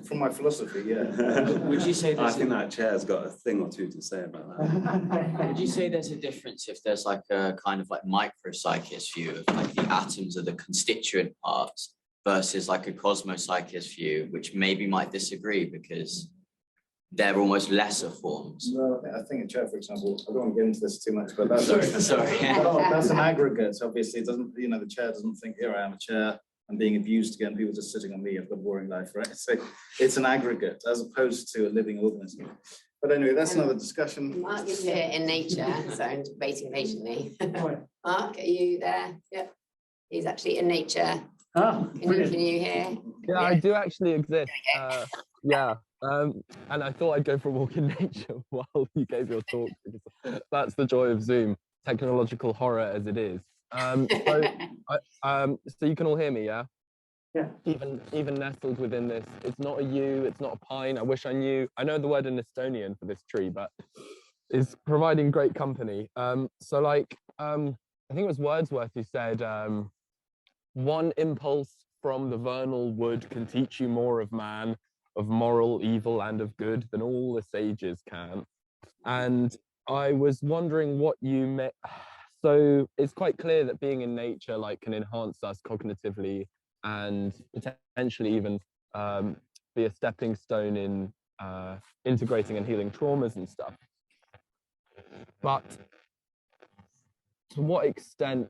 From my philosophy, yeah. Would you say I think that chair's got a thing or two to say about that. Would you say there's a difference if there's like a kind of like micropsychist view of like the atoms are the constituent parts versus like a cosmopsychist view, which maybe might disagree because they're almost lesser forms? Well, I think a chair, for example, I don't want to get into this too much, but that's sorry. That's an aggregate. Obviously, it doesn't. The chair doesn't think, here I am, a chair. I'm being abused again. People just sitting on me. I've got a boring life, right? So it's an aggregate as opposed to a living organism. But anyway, that's another discussion. Mark is here in nature, so I'm waiting patiently. Right. Mark, are you there? Yep. He's actually in nature. Ah, Can brilliant. you hear? Yeah, I do actually exist. Yeah, and I thought I'd go for a walk in nature while you gave your talk, because that's the joy of Zoom, technological horror as it is. So you can all hear me, yeah? Yeah. Even nestled within this, it's not a yew, it's not a pine. I wish I knew. I know the word in Estonian for this tree, but it's providing great company. So like, I think it was Wordsworth who said, one impulse from the vernal wood can teach you more of man, of moral evil and of good than all the sages can. And I was wondering what you meant. So it's quite clear that being in nature like can enhance us cognitively and potentially even be a stepping stone in integrating and healing traumas and stuff. But to what extent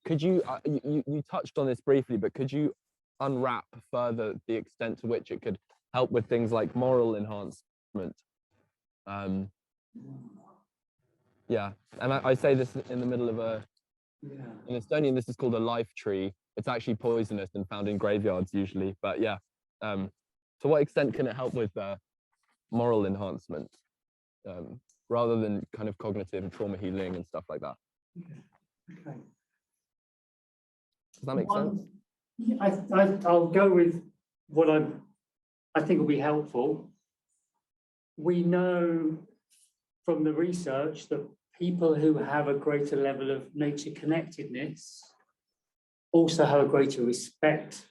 could you, you touched on this briefly, but could you unwrap further the extent to which it could help with things like moral enhancement? Yeah, and I say this in the middle of in Estonian, this is called a life tree. It's actually poisonous and found in graveyards usually, but yeah. To what extent can it help with moral enhancement rather than kind of cognitive and trauma healing and stuff like that? Okay. Does that make sense? Yeah, I'll go with what I think will be helpful. We know from the research that people who have a greater level of nature connectedness also have a greater respect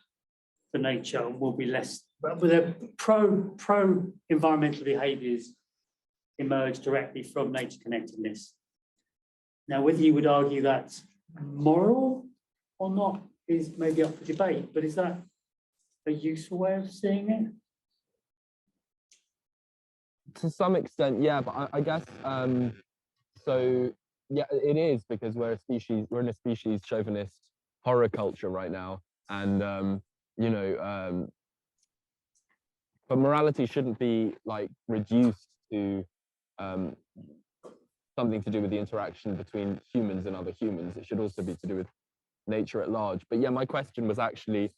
for nature and will be less, but their pro environmental behaviours emerge directly from nature connectedness. Now, whether you would argue that's moral or not is maybe up for debate, but is that a useful way of seeing it? To some extent, yeah, but I guess so. Yeah, it is, because we're in a species chauvinist horror culture right now, and you know, but morality shouldn't be like reduced to something to do with the interaction between humans and other humans. It should also be to do with nature at large. But yeah, my question was actually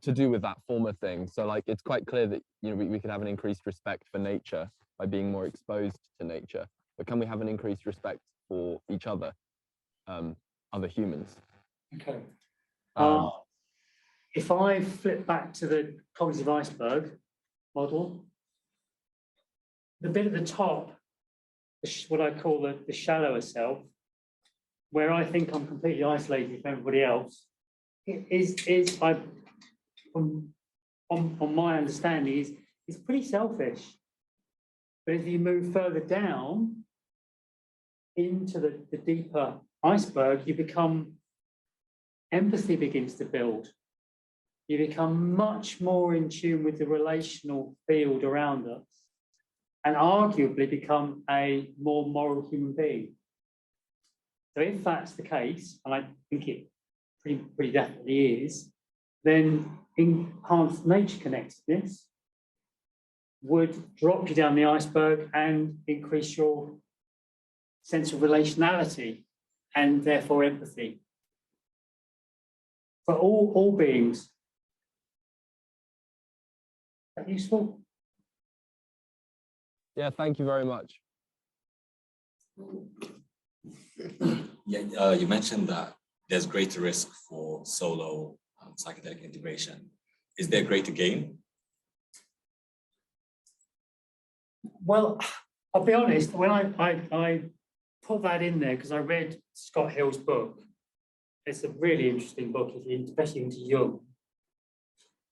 to do with that former thing. So like, it's quite clear that, you know, we could have an increased respect for nature by being more exposed to nature, but can we have an increased respect for each other, other humans? Okay. If I flip back to the cognitive iceberg model, the bit at the top, what I call the shallower self, where I think I'm completely isolated from everybody else, on my understanding, is pretty selfish. But if you move further down into the deeper iceberg, empathy begins to build. You become much more in tune with the relational field around us, and arguably become a more moral human being. So if that's the case, and I think it pretty definitely is, then enhanced nature connectedness would drop you down the iceberg and increase your sense of relationality and therefore empathy for all beings. Is that useful? Yeah, thank you very much. Yeah, you mentioned that there's greater risk for solo psychedelic integration. Is there greater gain? Well, I'll be honest, when I put that in there, because I read Scott Hill's book, it's a really interesting book, especially into Jung.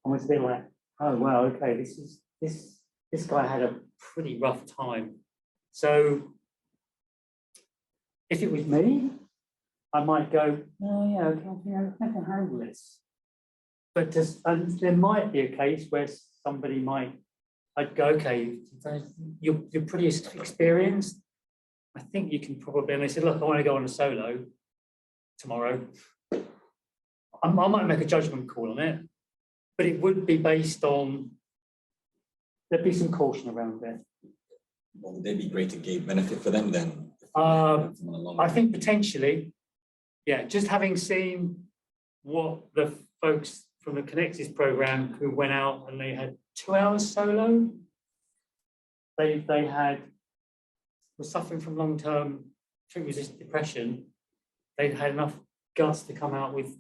I was a bit like, oh wow, okay, this guy had a pretty rough time. So if it was me, I might go, oh yeah, okay, I can handle this. But there might be a case where somebody I'd go, okay, you're pretty experienced. I think you can probably, and they said, look, I want to go on a solo tomorrow. I might make a judgment call on it. but it would be based on, there'd be some caution around it. Well, would they be greater gain benefit for them then? I think potentially, yeah, just having seen what the folks from the Connectis program who went out and they had 2 hours solo, they were suffering from long-term treatment-resistant depression. They'd had enough guts to come out with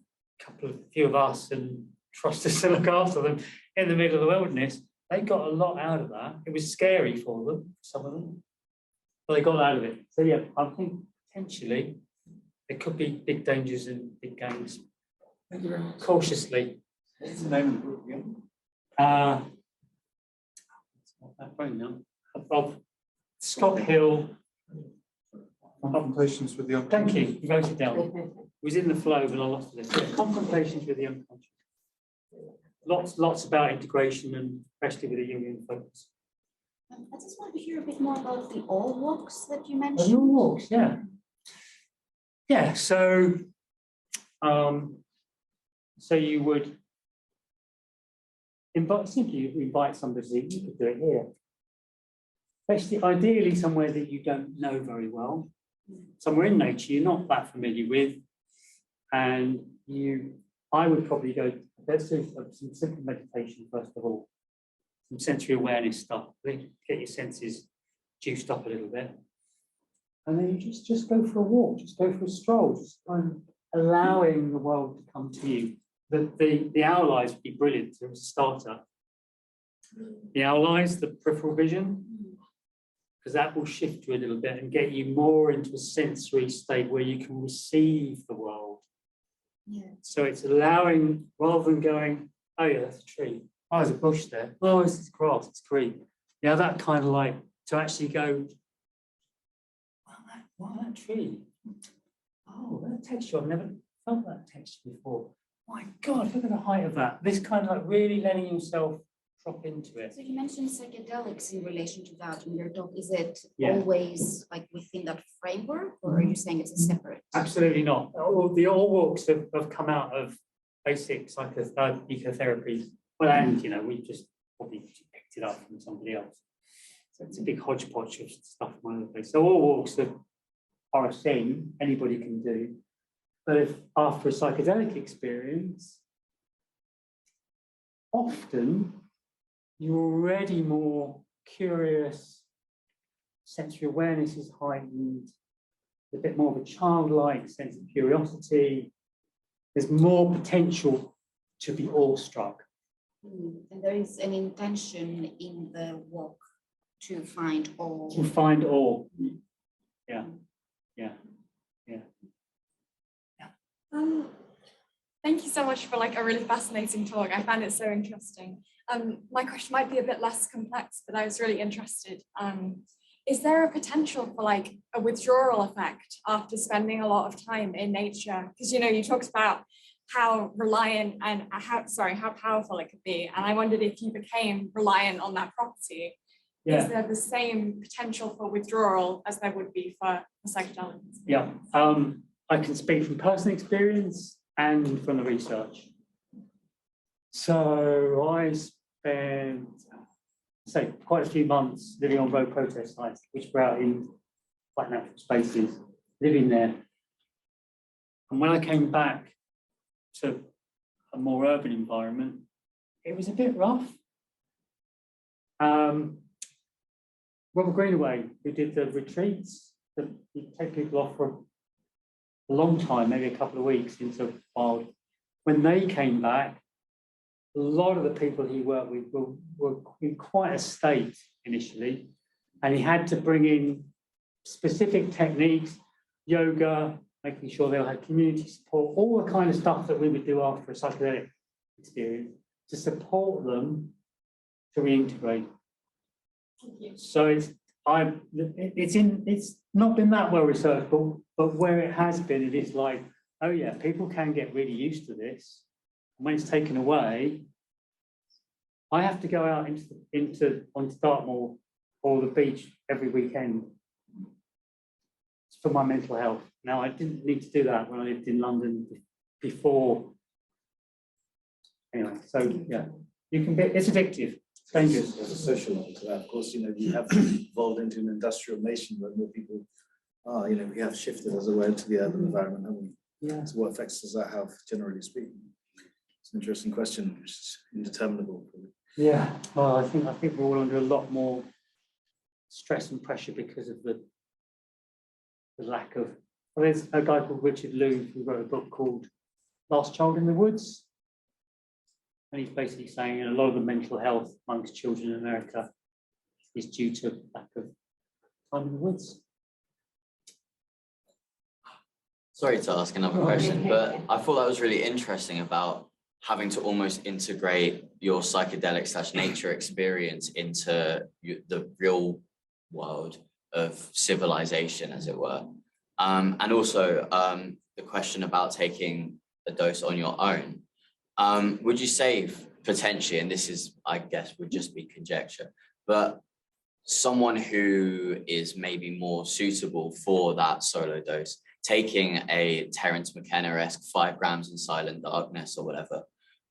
a few of us and trust us to look after them in the middle of the wilderness. They got a lot out of that. It was scary for them, some of them, but they got out of it. So yeah, I think potentially there could be big dangers and big gains. Thank you very much. Cautiously. What's the name of the group again? Of Scott Hill. Contemplations with the Thank you. You wrote it down. It was in the flow, but I lost it. Yeah, Contemplations with the unconscious. Lots about integration and especially with a Jungian focus. I just want to hear a bit more about the all walks that you Oh, mentioned. your walks, yeah. Yeah, so you would simply invite somebody, you could do it here. Especially ideally somewhere that you don't know very well, somewhere in nature you're not that familiar with, and I would probably go, let's do some simple meditation first of all, some sensory awareness stuff, get your senses juiced up a little bit. And then you just go for a walk, just go for a stroll, just kind of allowing the world to come to you. The owl eyes would be brilliant as a starter. The owl eyes, the peripheral vision, because that will shift you a little bit and get you more into a sensory state where you can receive the world. Yeah. So it's allowing, rather than going, oh yeah, that's a tree. Oh, there's a bush there. Oh, it's grass, it's green. Yeah, that kind of like, to actually go, wow, that tree. Oh, that texture, I've never felt that texture before. My God, look at the height of that. This kind of like really letting yourself drop into it. So you mentioned psychedelics in relation to that in your talk. Is it Yeah. always like within that framework, or are you saying it's a separate? Absolutely not. The all walks have come out of basic ecotherapy. Well, and we just probably picked it up from somebody else. So it's a big hodgepodge of stuff from all over the place. So all walks are a thing anybody can do. But if after a psychedelic experience, often you're already more curious, sensory awareness is heightened, a bit more of a childlike sense of curiosity. There's more potential to be awestruck. And there is an intention in the walk to find all. To find awe. Yeah. Thank you so much for a really fascinating talk. I found it so interesting. My question might be a bit less complex, but I was really interested. Is there a potential for a withdrawal effect after spending a lot of time in nature? Because you talked about how reliant and how powerful it could be, and I wondered if you became reliant on that property. Yeah. Is there the same potential for withdrawal as there would be for psychedelics? Yeah, I can speak from personal experience and from the research. So I spent, quite a few months living on road protest sites, which were out in quite natural spaces, living there. And when I came back to a more urban environment, it was a bit rough. Robert Greenway, who did the retreats, you take people off for a long time, maybe a couple of weeks into wild. When they came back, a lot of the people he worked with were in quite a state initially, and he had to bring in specific techniques, yoga, making sure they had community support, all the kind of stuff that we would do after a psychedelic experience to support them to reintegrate. So it's not been that well researched, but where it has been, it is like, oh yeah, people can get really used to this. And when it's taken away, I have to go out on Dartmoor or the beach every weekend for my mental health. Now, I didn't need to do that when I lived in London before anyway, so yeah, you can be, it's addictive, it's dangerous. There's a social element to that. Of course, you have evolved into an industrial nation where more people are, we have shifted as it were to the urban environment, haven't we? Yeah. So what effects does that have, generally speaking? It's an interesting question, which is indeterminable. Yeah, well, I think we're all under a lot more stress and pressure because of the lack of. Well, there's a guy called Richard Louv who wrote a book called Last Child in the Woods, and he's basically saying a lot of the mental health amongst children in America is due to lack of time in the woods. Sorry to ask another question, but I thought that was really interesting about having to almost integrate your psychedelic / nature experience into the real world of civilization, as it were. And also the question about taking a dose on your own. Would you say potentially, and this is, I guess, would just be conjecture, but someone who is maybe more suitable for that solo dose, taking a Terence McKenna-esque 5 grams in silent darkness or whatever,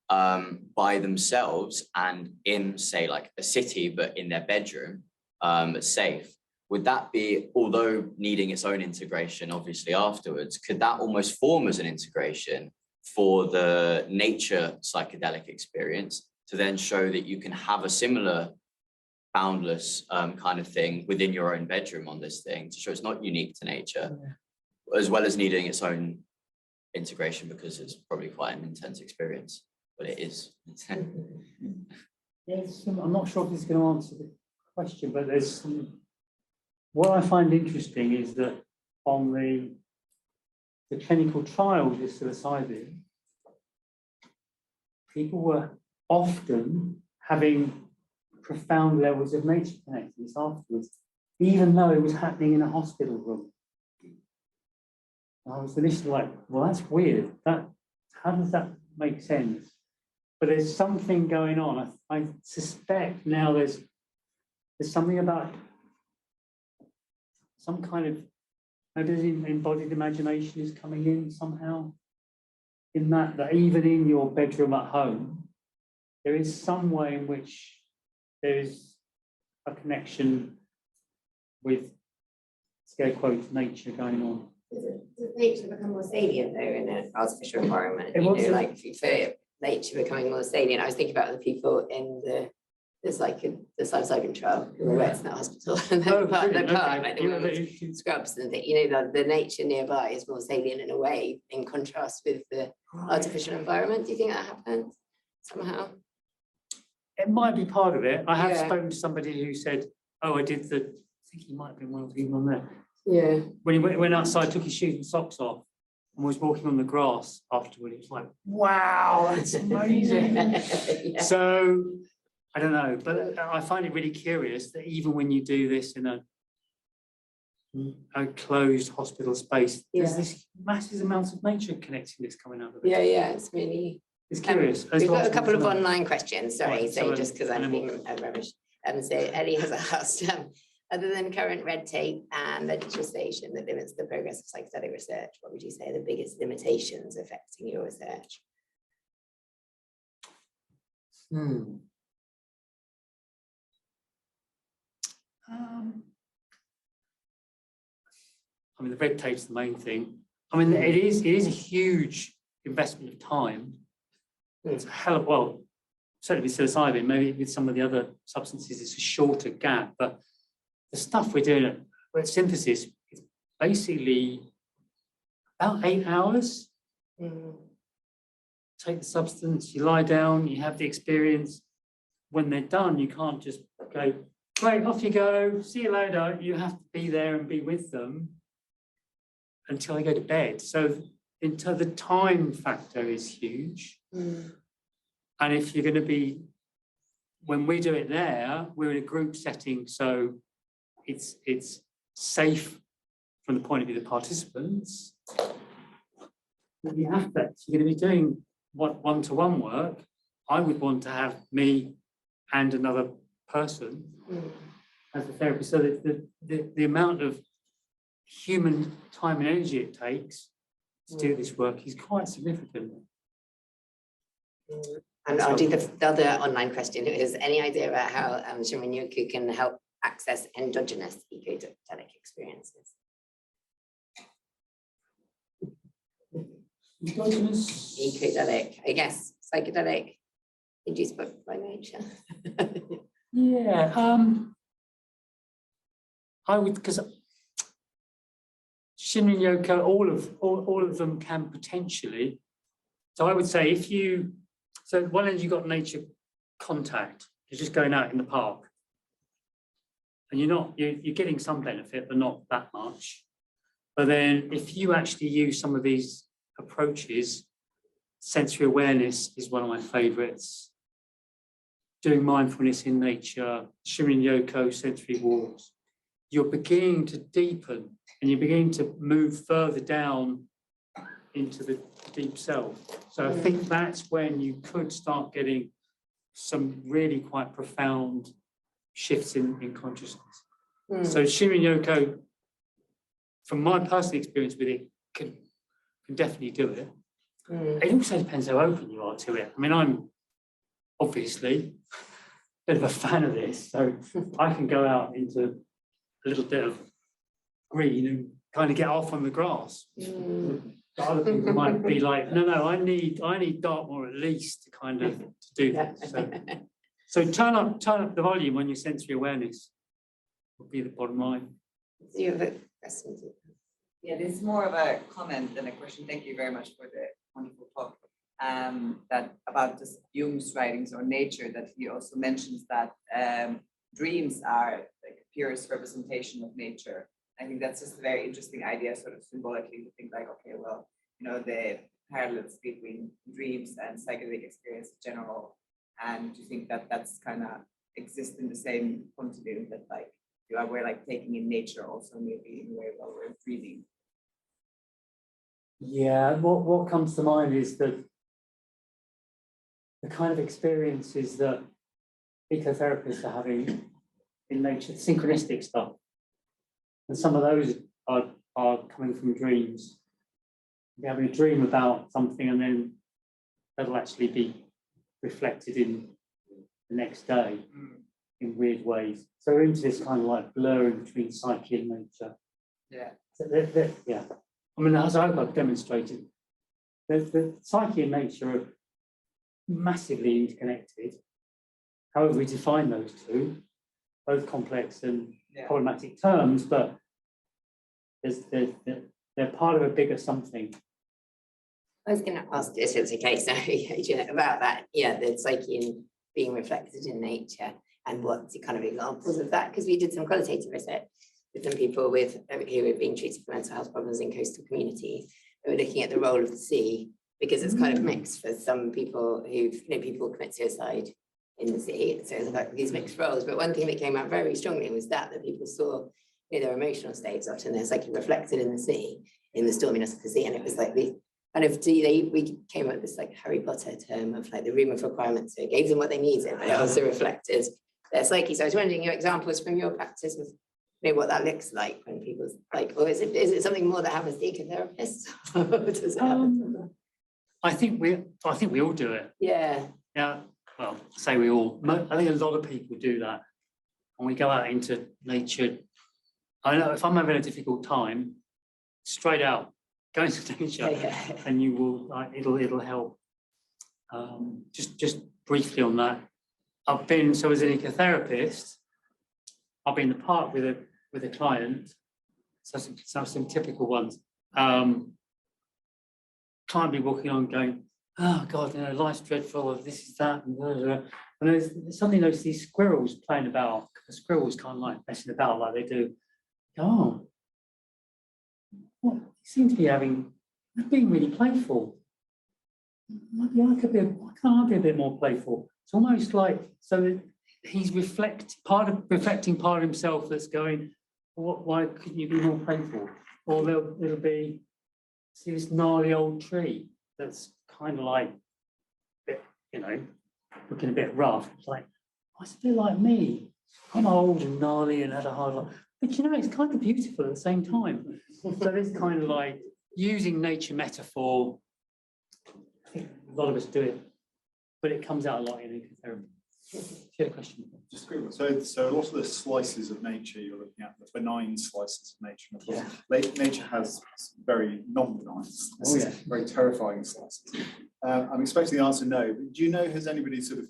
by themselves and in, say, like a city, but in their bedroom, safe, would that be, although needing its own integration, obviously afterwards, could that almost form as an integration for the nature psychedelic experience to then show that you can have a similar boundless kind of thing within your own bedroom on this thing to show it's not unique to nature, as well as needing its own integration because it's probably quite an intense experience, but it is. Yes, I'm not sure if this is going to answer the question, but there's some. What I find interesting is that on the clinical trials with psilocybin, people were often having profound levels of nature connectedness afterwards, even though it was happening in a hospital room. And I was initially like, well, that's weird. How does that make sense? But there's something going on. I suspect now there's something about some kind of, maybe the embodied imagination is coming in somehow, in that even in your bedroom at home, there is some way in which there is a connection with, scare quotes, nature going on. Does nature become more salient though in an artificial environment? Like for nature becoming more salient, I was thinking about the people in the psilocybin trial who were working in the hospital and the park, like they were in scrubs and things. The nature nearby is more salient in a way, in contrast with the artificial environment. Do you think that happens somehow? It might be part of it. I have spoken to somebody who said, "Oh, I think he might have been one of the people on there." Yeah. When he went outside, took his shoes and socks off, and was walking on the grass afterward, it was like, "Wow, that's amazing." Yeah. So I don't know, but I find it really curious that even when you do this in a closed hospital space, there's this massive amounts of nature connectedness coming out of it. Yeah, it's really. It's curious. We've got a couple of online questions, sorry, Right, so so just because I'm being rubbish. So Ellie has asked, other than current red tape and legislation that limits the progress of psychedelic research, what would you say are the biggest limitations affecting your research? I mean, the red tape's the main thing. I mean, it is a huge investment of time. It's a hell of, well, certainly with psilocybin, maybe with some of the other substances, it's a shorter gap. But the stuff we're doing at Synthesis is basically about 8 hours. Take the substance, you lie down, you have the experience. When they're done, you can't just go, great, off you go, see you later. You have to be there and be with them until they go to bed. So the time factor is huge. And if you're going to be, when we do it there, we're in a group setting, so it's safe from the point of view of the participants. But the affects, you're going to be doing one-to-one work. I would want to have me and another person as a therapist, so that the amount of human time and energy it takes to do this work is quite significant. And I'll do the other online question. Is any idea about how Shinrin-yoku can help access endogenous ecotherapy experiences? Ecotherapy, I guess, psychedelic, induced by nature. Yeah, I would, because Shinrin-yoku, all of them can potentially. So I would say if you, so one end you've got nature contact, you're just going out in the park, and you're getting some benefit, but not that much. But then if you actually use some of these approaches, sensory awareness is one of my favorites. Doing mindfulness in nature, Shinrin-yoku, sensory walks, you're beginning to deepen and you're beginning to move further down into the deep self. So I think that's when you could start getting some really quite profound shifts in consciousness. So Shinrin-yoku, from my personal experience with it, can definitely do it. It also depends how open you are to it. I mean, I'm obviously a bit of a fan of this, so I can go out into a little bit of green and kind of get off on the grass. But other people might be like, no, I need Dartmoor at least to kind of to do that. So turn up the volume on your sensory awareness would be the bottom line. Do you have a question? Yeah, this is more of a comment than a question. Thank you very much for the wonderful talk. That about this Jung's writings on nature, that he also mentions that dreams are like a purest representation of nature. I think that's just a very interesting idea, sort of symbolically to think like, okay, well, you know, the parallels between dreams and psychedelic experience in general, and to think that that's kind of exists in the same continuum, that like we're like taking in nature also maybe in a way while we're dreaming. Yeah, what comes to mind is that the kind of experiences that ecotherapists are having in nature, synchronistic stuff. And some of those are coming from dreams. You're having a dream about something and then that'll actually be reflected in the next day in weird ways. So we're into this kind of like blurring between psyche and nature. Yeah. So yeah. I mean, as I've demonstrated, the psyche and nature are massively interconnected. However, we define those two, both complex and problematic terms, but they're part of a bigger something. I was going to ask if it's okay, so about that, the psyche and being reflected in nature, and what's the kind of examples of that, because we did some qualitative research with some people who were being treated for mental health problems in coastal communities. We were looking at the role of the sea, because it's kind of mixed for some people people commit suicide in the sea, so it's like these mixed roles. But one thing that came out very strongly was that people saw their emotional states often they're like reflected in the sea, in the storminess of the sea, and it was like we came up with this like Harry Potter term of like the room of requirements. So it gave them what they needed, but it also reflected their psyche. So I was wondering your examples from your practice of what that looks like when people's like, or is it something more that happens to ecotherapists? Does it happen? I think we all do it. Yeah. Yeah. Well, say we all. I think a lot of people do that, and we go out into nature. I know if I'm having a difficult time, straight out, go into nature, and you will. It'll help. Just briefly on that, so as an ecotherapist, I've been in the park with a client. So some typical ones. Client be walking on going, oh God, life's dreadful, or this is that, and blah, blah, blah. And there's suddenly notice these squirrels playing about. The squirrels kind of like messing about like they do. Oh, what? They seem to be being really playful. Maybe why can't I be a bit more playful? It's almost like, so he's reflecting part of himself that's going, why couldn't you be more playful? Or it'll be, see this gnarly old tree that's kind of like, looking a bit rough. It's like, it's a bit like me. I'm old and gnarly and had a hard life. But it's kind of beautiful at the same time. So it's kind of like using nature metaphor. I think a lot of us do it. but it comes out a lot in ecotherapy. If you had a question. Just quickly, so a lot of the slices of nature you're looking at, the benign slices of nature, and of course, nature has very non-benign, very terrifying slices. I'm expecting the answer no, but do you know, has anybody sort of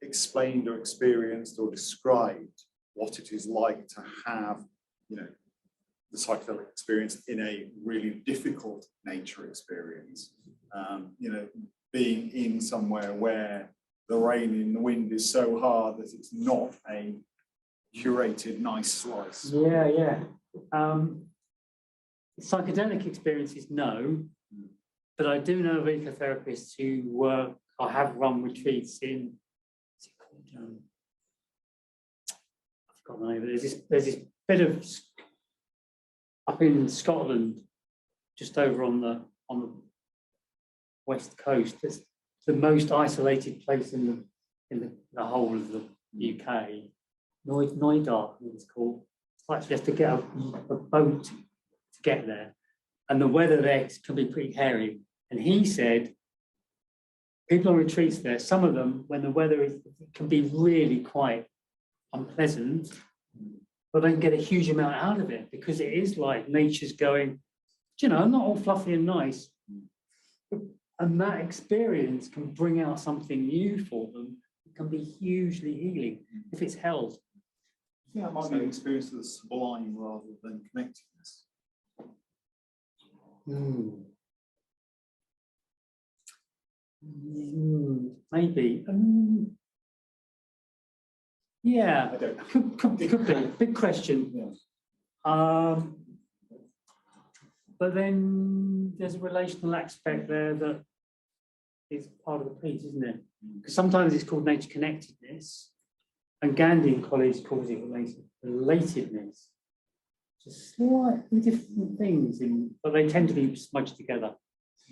explained or experienced or described what it is like to have, you know, the psychedelic experience in a really difficult nature experience? You know, being in somewhere where the rain and the wind is so hard that it's not a curated nice slice. Yeah. Psychedelic experiences, no, but I do know of ecotherapists who work or have run retreats in, what's it called? I've forgotten the name, but there's this bit of up in Scotland, just over on the west coast. It's the most isolated place in the whole of the UK. Noidar, I think it's called. It's like you have to get a boat to get there, and the weather there can be pretty hairy. And he said, people on retreats there, some of them, when the weather can be really quite unpleasant, but they can get a huge amount out of it because it is like nature's going, you know, not all fluffy and nice. And that experience can bring out something new for them. It can be hugely healing if it's held. Yeah, it might be an experience of the sublime rather than connectedness. Maybe. Yeah, I don't know. could be. Big question. Yeah. But then there's a relational aspect there that is part of the piece, isn't it? Because sometimes it's called nature connectedness, and Gandhi and colleagues calls it relatedness. Just slightly different things, but they tend to be smudged together.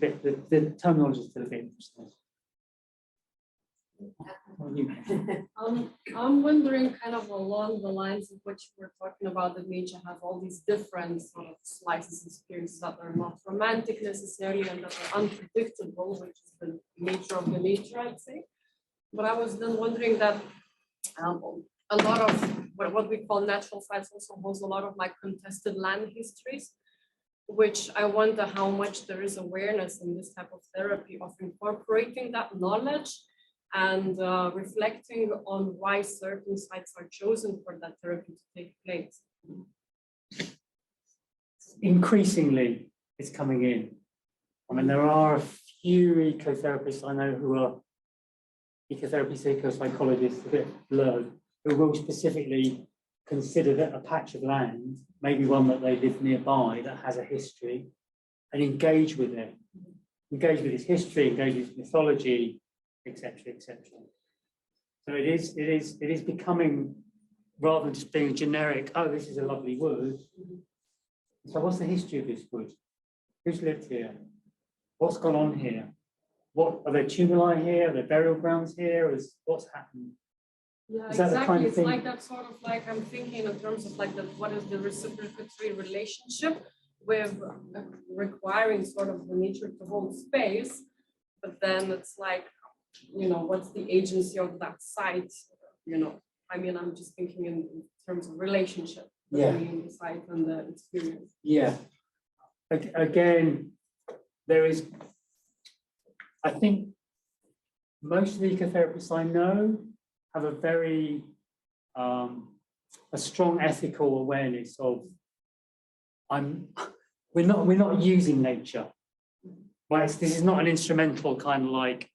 The terminology is still a bit interesting. I'm wondering, kind of along the lines of what you were talking about, that nature has all these different sort of slices, experiences that are not romantic necessarily and that are unpredictable, which is the nature of the nature, I'd say. But I was then wondering that a lot of what we call natural sites also holds a lot of like contested land histories, which I wonder how much there is awareness in this type of therapy of incorporating that knowledge and reflecting on why certain sites are chosen for that therapy to take place. Increasingly, it's coming in. I mean, there are a few ecotherapists I know who are ecotherapists, ecopsychologists, a bit blurred, who will specifically consider that a patch of land, maybe one that they live nearby that has a history, and engage with it. Engage with its history, engage with its mythology, etc., etc. So it is becoming, rather than just being a generic, oh, this is a lovely wood. So what's the history of this wood? Who's lived here? What's gone on here? What are there tumuli here? Are there burial grounds here? What's happened? Yeah, is that exactly. the kind of it's thing? like that sort of like, I'm thinking in terms of like what is the reciprocatory relationship with requiring sort of the nature to hold space, but then it's like, you know, what's the agency of that site? You know, I mean, I'm just thinking in terms of relationship between the site and the experience. Yeah. Again, there is, I think most of the ecotherapists I know have a very, a strong ethical awareness of, we're not using nature. Right? This is not an instrumental kind of like,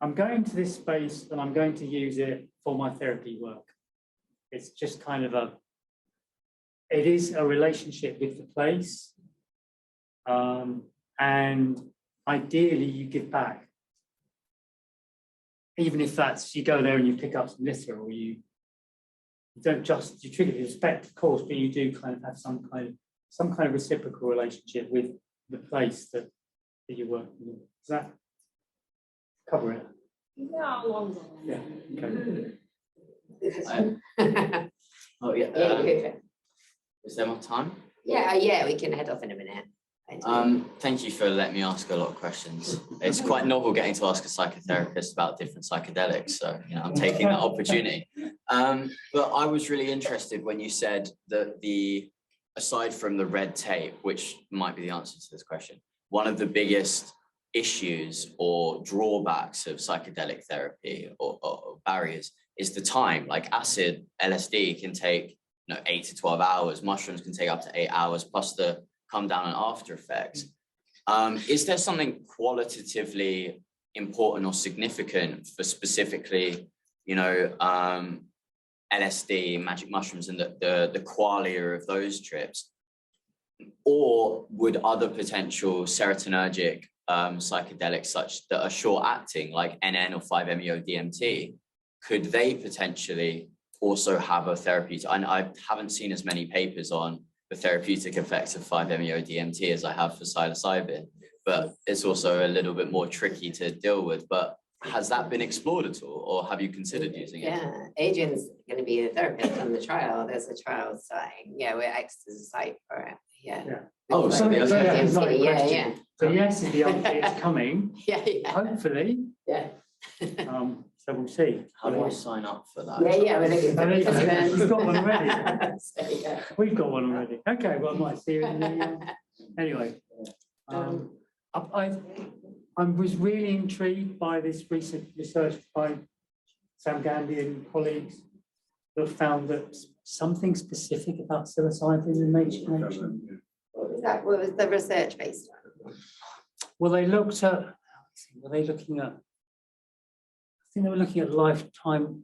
I'm going to this space and I'm going to use it for my therapy work. It's just kind of it is a relationship with the place. And ideally you give back. Even if that's, you go there and you pick up some litter, or you don't just, you treat it with respect, of course, but you do kind of have some kind of reciprocal relationship with the place that you're working with. Does that cover it? Yeah, along the line. Yeah, okay. Oh, yeah. Is there more time? Yeah, we can head off in a minute. Thank you for letting me ask a lot of questions. It's quite novel getting to ask a psychotherapist about different psychedelics, so I'm taking that opportunity. But I was really interested when you said that aside from the red tape, which might be the answer to this question, one of the biggest issues or drawbacks of psychedelic therapy or barriers is the time. Like acid, LSD can take 8 to 12 hours, mushrooms can take up to 8 hours, plus the come down and after effects. Is there something qualitatively important or significant for specifically, LSD, magic mushrooms, and the qualia of those trips? Or would other potential serotonergic psychedelics such that are short acting, like NN or 5-MeO-DMT, could they potentially also have a therapeutic? And I haven't seen as many papers on the therapeutic effects of 5-MeO-DMT as I have for psilocybin, but it's also a little bit more tricky to deal with. But has that been explored at all, or have you considered using it? Yeah, Adrian's going to be the therapist on the trial. There's a trial starting. Yeah, we're Exeter site for it. Yeah. Oh, so yeah. Yeah. So yes, it's coming. Yeah. Hopefully. Yeah. So we'll see. How do I sign up for that? Yeah, we're looking for You've got one already. So, yeah. We've got one already. Okay, well, I might see you in the anyway. I was really intrigued by this recent research by Sam Gandhi and colleagues that found that something specific about psilocybin in nature connection. What was the research based on? Well, they looked at, I think they were looking at lifetime.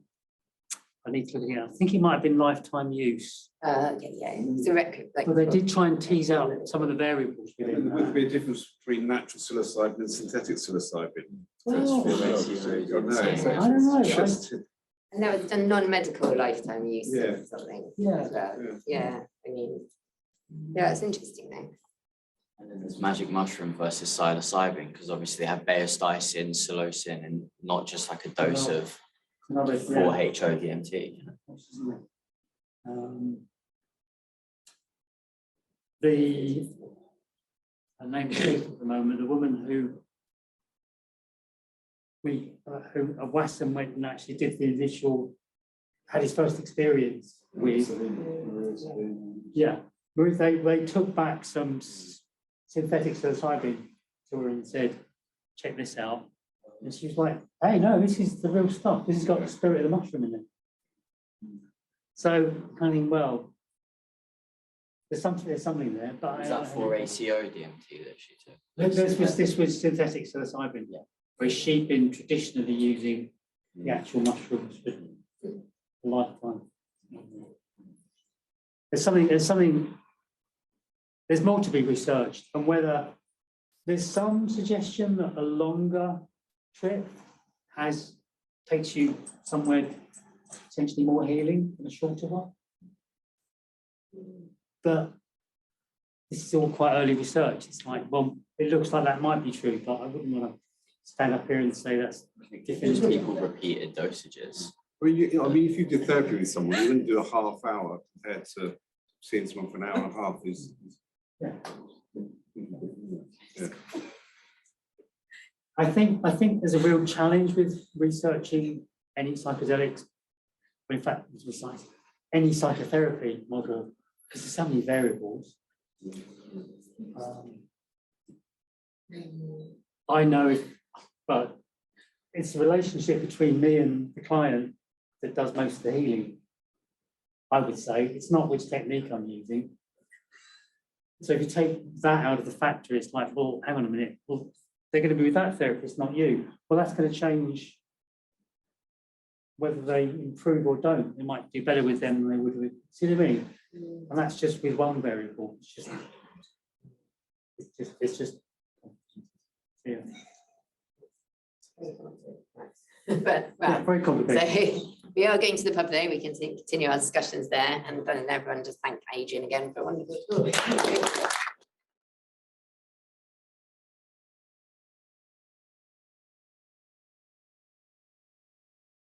I need to look at it. I think it might have been lifetime use. Okay, yeah. It's a record. But they did try and tease out some of the variables within And there would that. be a difference between natural psilocybin and synthetic psilocybin. Oh. I don't know. And that was done non-medical lifetime use Yeah. of something. Yeah. As well. Yeah. I mean, yeah, it's interesting though. And then there's magic mushroom versus psilocybin, because obviously they have beosticin, psilocin, and not just like a dose of 4-HO-DMT. Her name is at the moment, the woman who Wasson went and actually did the initial, had his first experience with. Yeah, they took back some synthetic psilocybin to her and said, check this out. And she was like, hey, no, this is the real stuff. This has got the spirit of the mushroom in it. So I think, well, there's something there. But Is that 4-ACO-DMT that she took? This was synthetic psilocybin, where she'd been traditionally using the actual mushrooms for a lifetime. There's more to be researched, and whether there's some suggestion that a longer trip takes you somewhere potentially more healing than a shorter one. But this is all quite early research. It's like, well, it looks like that might be true, but I wouldn't want to stand up here and say that's Gives people repeated dosages. Well, if you do therapy with someone, you wouldn't do a half hour compared to seeing someone for an hour and a half. Yeah. I think there's a real challenge with researching any psychedelics, or in fact, any psychotherapy model, because there's so many variables. I know, but it's the relationship between me and the client that does most of the healing. I would say it's not which technique I'm using. So if you take that out of the factor, it's like, well, hang on a minute. Well, they're going to be with that therapist, not you. Well, that's going to change whether they improve or don't. They might do better with them than they would with. See what I mean? And that's just with one variable. It's just. Yeah. But Yeah, very complicated. so we are going to the pub there. We can continue our discussions there, and then everyone just thank Adrian again for a wonderful talk.